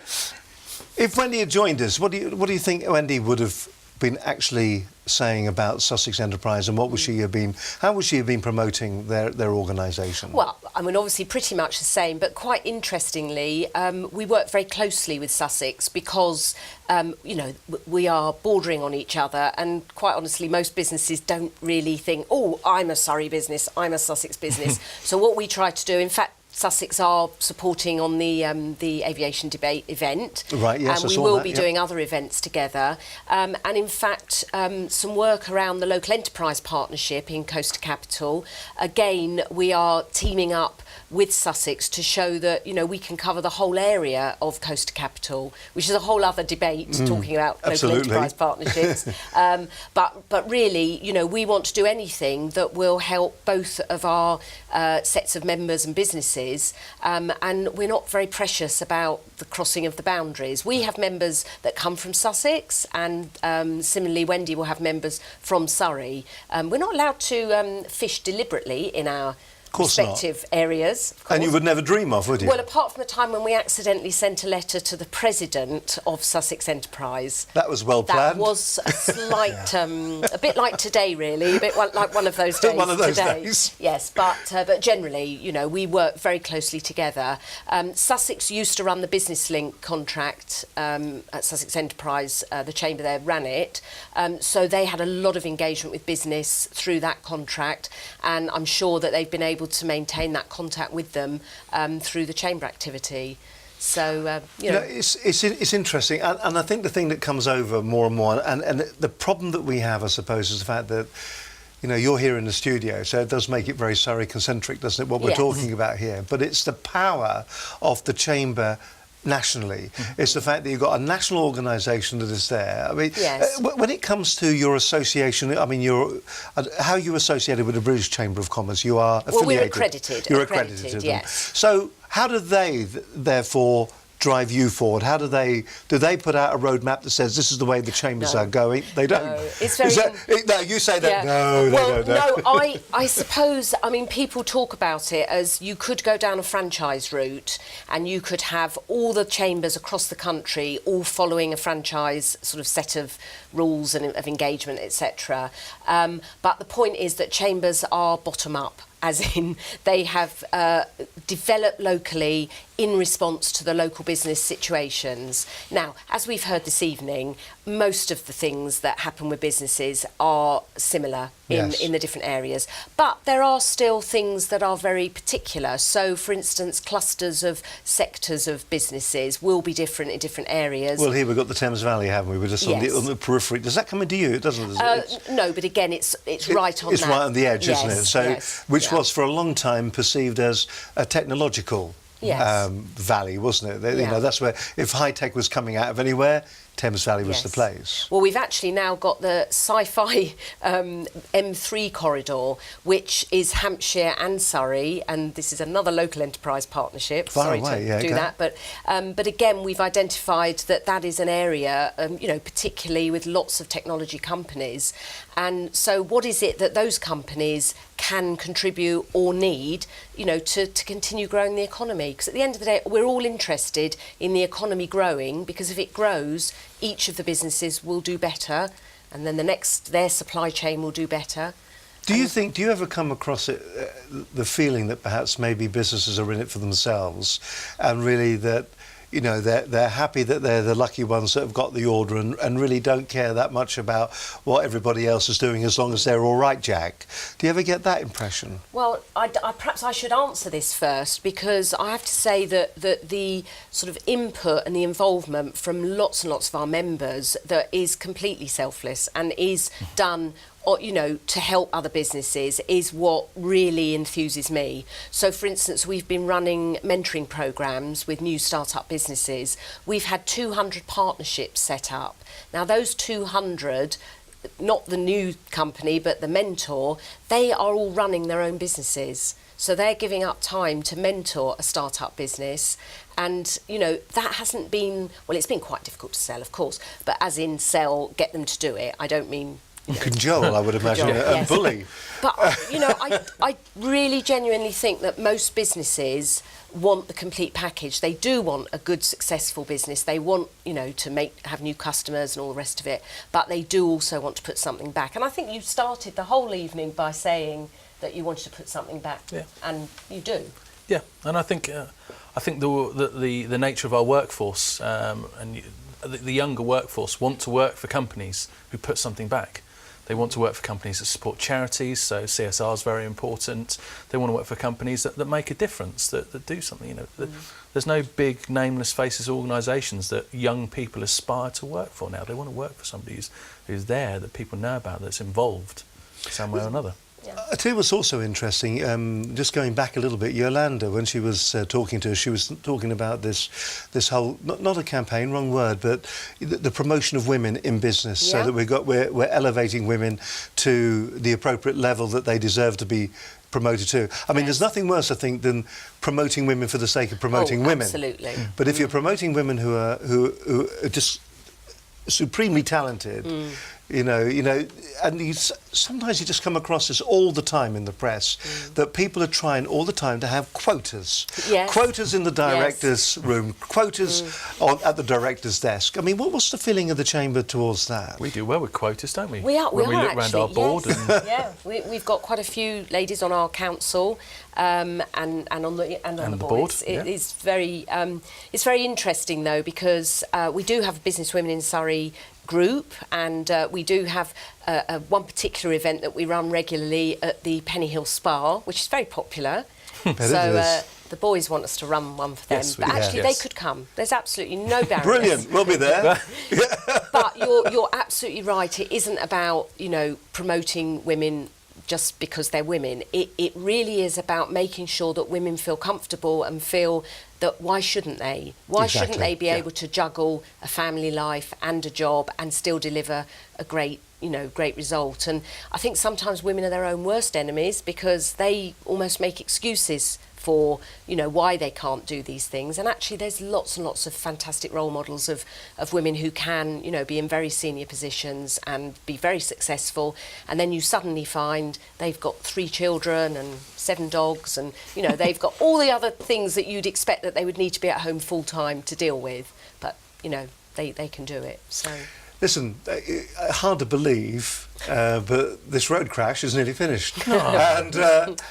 if Wendy had joined us, what do you think Wendy would have been actually saying about Sussex Enterprise, and how would she have been promoting their organisation? Well, I mean, obviously pretty much the same, but quite interestingly, we work very closely with Sussex because, you know, we are bordering on each other, and quite honestly, most businesses don't really think, oh, I'm a Surrey business, I'm a Sussex business. So what we try to do, in fact, Sussex are supporting on the aviation debate event. Right, yes, and we will be doing other events together. And in fact, some work around the local enterprise partnership in Coast Capital. Again, we are teaming up with Sussex to show that, you know, we can cover the whole area of Coast Capital, which is a whole other debate, talking about local enterprise partnerships. But really, you know, we want to do anything that will help both of our sets of members and businesses, and we're not very precious about the crossing of the boundaries. We have members that come from Sussex, and similarly Wendy will have members from Surrey. We're not allowed to fish deliberately in our respective areas. And you would never dream of, would you? Well, apart from the time when we accidentally sent a letter to the president of Sussex Enterprise. That was well planned. That was a slight, a bit like today, really, a bit like one of those days. One of those days. Yes, but generally, you know, we work very closely together. Sussex used to run the Business Link contract at Sussex Enterprise. The Chamber there ran it, so they had a lot of engagement with business through that contract, and I'm sure that they've been able to maintain that contact with them through the Chamber activity. So, you know. It's interesting, and I think the thing that comes over more and more, and the problem that we have, I suppose, is the fact that, you know, you're here in the studio, so it does make it very Surrey-concentric, doesn't it, what we're talking about here? But it's the power of the Chamber nationally. It's the fact that you've got a national organisation that is there. I mean, when it comes to your association, I mean, how are you associated with the British Chamber of Commerce? You are affiliated. Well, we're accredited. You're accredited, yes. So how do they, therefore, drive you forward? How do they put out a roadmap that says this is the way the chambers are going? They don't. No, it's very. No, you say that. Yeah. No, well, they don't. No, I suppose. I mean, people talk about it as you could go down a franchise route, and you could have all the chambers across the country all following a franchise sort of set of rules and of engagement, etc. But the point is that chambers are bottom up. As in, they have developed locally in response to the local business situations. Now, as we've heard this evening, most of the things that happen with businesses are similar in the different areas. But there are still things that are very particular. So, for instance, clusters of sectors of businesses will be different in different areas. Well, here we've got the Thames Valley, haven't we? We're just on the periphery. Does that come into you? It doesn't. No, but again, it's right on. It's right on the edge, isn't it? So, which was for a long time perceived as a technological valley, wasn't it? You know, that's where if high tech was coming out of anywhere, Thames Valley was the place. Well, we've actually now got the sci-fi M3 corridor, which is Hampshire and Surrey, and this is another local enterprise partnership. Sorry to do that, but again, we've identified that is an area, you know, particularly with lots of technology companies. And so what is it that those companies can contribute or need, you know, to continue growing the economy? Because at the end of the day, we're all interested in the economy growing, because if it grows, each of the businesses will do better, and then their supply chain will do better. Do you ever come across it, the feeling that perhaps maybe businesses are in it for themselves, and really that, you know, they're happy that they're the lucky ones that have got the order and really don't care that much about what everybody else is doing as long as they're all right, Jack? Do you ever get that impression? Well, perhaps I should answer this first, because I have to say that the sort of input and the involvement from lots and lots of our members that is completely selfless and is done, or, you know, to help other businesses is what really enthuses me. So, for instance, we've been running mentoring programs with new startup businesses. We've had 200 partnerships set up. Now, those 200, not the new company, but the mentor, they are all running their own businesses. So they're giving up time to mentor a startup business. And, you know, that hasn't been, well, it's been quite difficult to sell, of course, but as in get them to do it. I don't mean... Cajole, I would imagine, and bully. But, you know, I really genuinely think that most businesses want the complete package. They do want a good, successful business. They want, you know, to have new customers and all the rest of it. But they do also want to put something back. And I think you started the whole evening by saying that you wanted to put something back, and you do. Yeah, and I think the nature of our workforce and the younger workforce want to work for companies who put something back. They want to work for companies that support charities, so CSR is very important. They want to work for companies that make a difference, that do something. You know, there's no big nameless faces organisations that young people aspire to work for now. They want to work for somebody who's there, that people know about, that's involved some way or another. I tell you what's also interesting, just going back a little bit, Yolanda, when she was talking to us, she was talking about this whole, not a campaign, wrong word, but the promotion of women in business, so that we're elevating women to the appropriate level that they deserve to be promoted to. I mean, there's nothing worse, I think, than promoting women for the sake of promoting women. Absolutely. But if you're promoting women who are just supremely talented, you know, and sometimes you just come across this all the time in the press, that people are trying all the time to have quotas. Yes. Quotas in the director's room, quotas at the director's desk. I mean, what's the feeling of the Chamber towards that? We do well with quotas, don't we? We are. When we look actually, around our board. Yeah, we've got quite a few ladies on our council, and on the board. It's very interesting though, because we do have Business Women in Surrey group, and we do have one particular event that we run regularly at the Penny Hill Spa, which is very popular. So the boys want us to run one for them, but actually they could come. There's absolutely no barriers. Brilliant, we'll be there. But you're absolutely right. It isn't about, you know, promoting women just because they're women. It really is about making sure that women feel comfortable and feel that why shouldn't they? Why shouldn't they be able to juggle a family life and a job and still deliver a great result? And I think sometimes women are their own worst enemies, because they almost make excuses for, why they can't do these things. And actually there's lots and lots of fantastic role models of women who can, be in very senior positions and be very successful. And then you suddenly find they've got 3 children and 7 dogs and, they've got all the other things that you'd expect that they would need to be at home full time to deal with. But, they can do it. So. Listen, hard to believe, but this road crash is nearly finished. And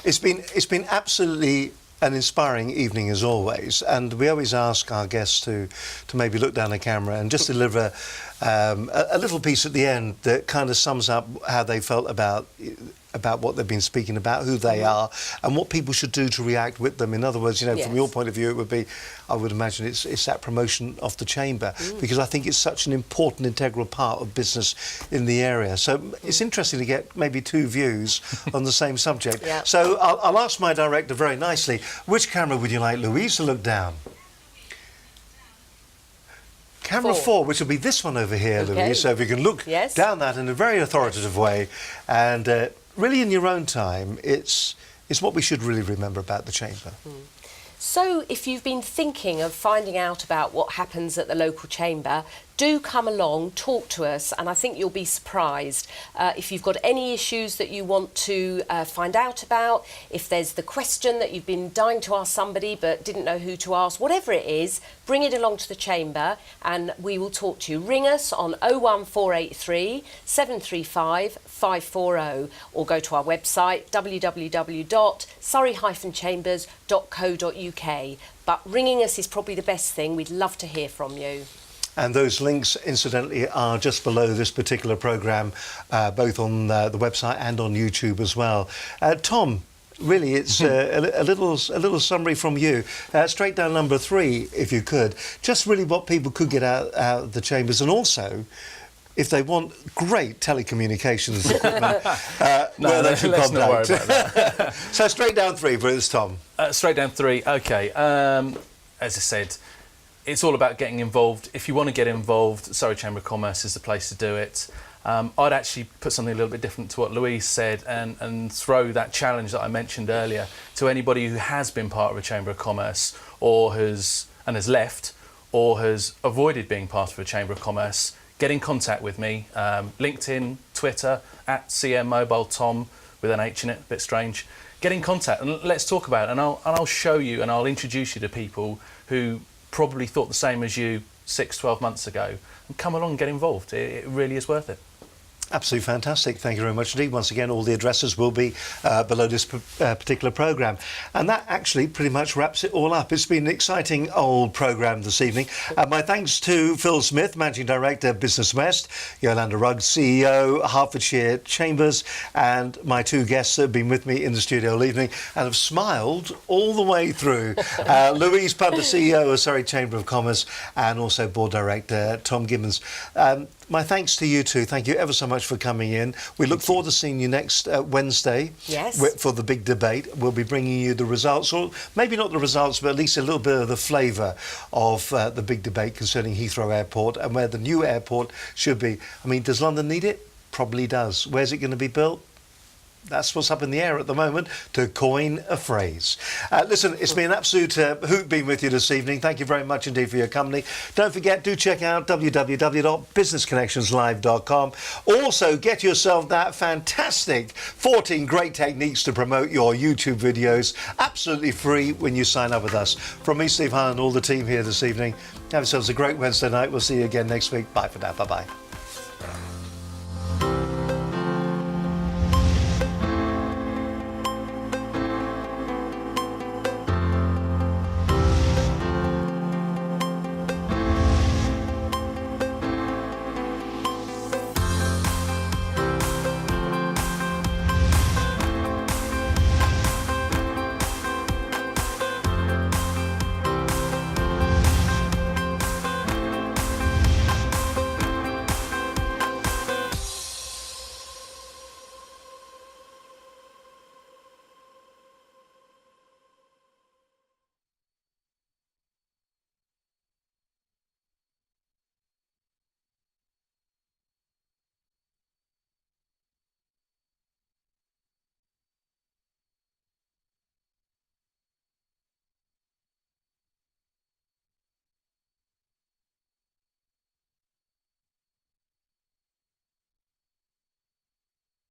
it's been absolutely an inspiring evening as always. And we always ask our guests to maybe look down the camera and just deliver a little piece at the end that kind of sums up how they felt about what they've been speaking about, who they are, and what people should do to react with them. In other words, from your point of view, it would be, I would imagine, it's that promotion of the chamber, because I think it's such an important, integral part of business in the area. So it's interesting to get maybe 2 views on the same subject. Yeah. So I'll ask my director very nicely, which camera would you like Louise to look down? Camera 4, which will be this one over here, Okay. Louise. So if you can look down that in a very authoritative way, and really in your own time, it's what we should really remember about the chamber. So if you've been thinking of finding out about what happens at the local chamber, do come along, talk to us, and I think you'll be surprised. If you've got any issues that you want to find out about, if there's the question that you've been dying to ask somebody but didn't know who to ask, whatever it is, bring it along to the chamber and we will talk to you. Ring us on 01483 735 540 or go to our website www.surrey-chambers.co.uk. But ringing us is probably the best thing. We'd love to hear from you. And those links, incidentally, are just below this particular programme, both on the website and on YouTube as well. Thom, really, it's a little summary from you. Straight down number 3, if you could. Just really what people could get out of the chambers, and also, if they want great telecommunications equipment, where they should let's not worry contact. about that. So straight down 3, please, Thom. Straight down 3, OK. As I said, it's all about getting involved. If you want to get involved, Surrey Chamber of Commerce is the place to do it. I'd actually put something a little bit different to what Louise said and throw that challenge that I mentioned earlier to anybody who has been part of a Chamber of Commerce or has left or has avoided being part of a Chamber of Commerce. Get in contact with me, LinkedIn, Twitter, @CMMobileTom with an H in it, a bit strange. Get in contact and let's talk about it, and I'll show you and I'll introduce you to people who probably thought the same as you 6-12 months ago, and come along and get involved. It really is worth it. Absolutely fantastic. Thank you very much indeed. Once again, all the addresses will be below this particular programme. And that actually pretty much wraps it all up. It's been an exciting old programme this evening. My thanks to Phil Smith, Managing Director, Business West, Yolanda Rugg, CEO, Hertfordshire Chambers, and my 2 guests that have been with me in the studio all evening and have smiled all the way through. Louise Punter, CEO of Surrey Chamber of Commerce, and also Board Director, Thom Gibbons. My thanks to you 2. Thank you ever so much for coming in. We look forward to seeing you next Wednesday for the big debate. We'll be bringing you the results, or maybe not the results, but at least a little bit of the flavour of the big debate concerning Heathrow Airport and where the new airport should be. I mean, does London need it? Probably does. Where's it going to be built? That's what's up in the air at the moment, to coin a phrase. Listen, it's been an absolute hoot being with you this evening. Thank you very much indeed for your company. Don't forget, do check out www.businessconnectionslive.com. Also, get yourself that fantastic 14 great techniques to promote your YouTube videos, absolutely free when you sign up with us. From me, Steve Hahn, and all the team here this evening, have yourselves a great Wednesday night. We'll see you again next week. Bye for now. Bye-bye.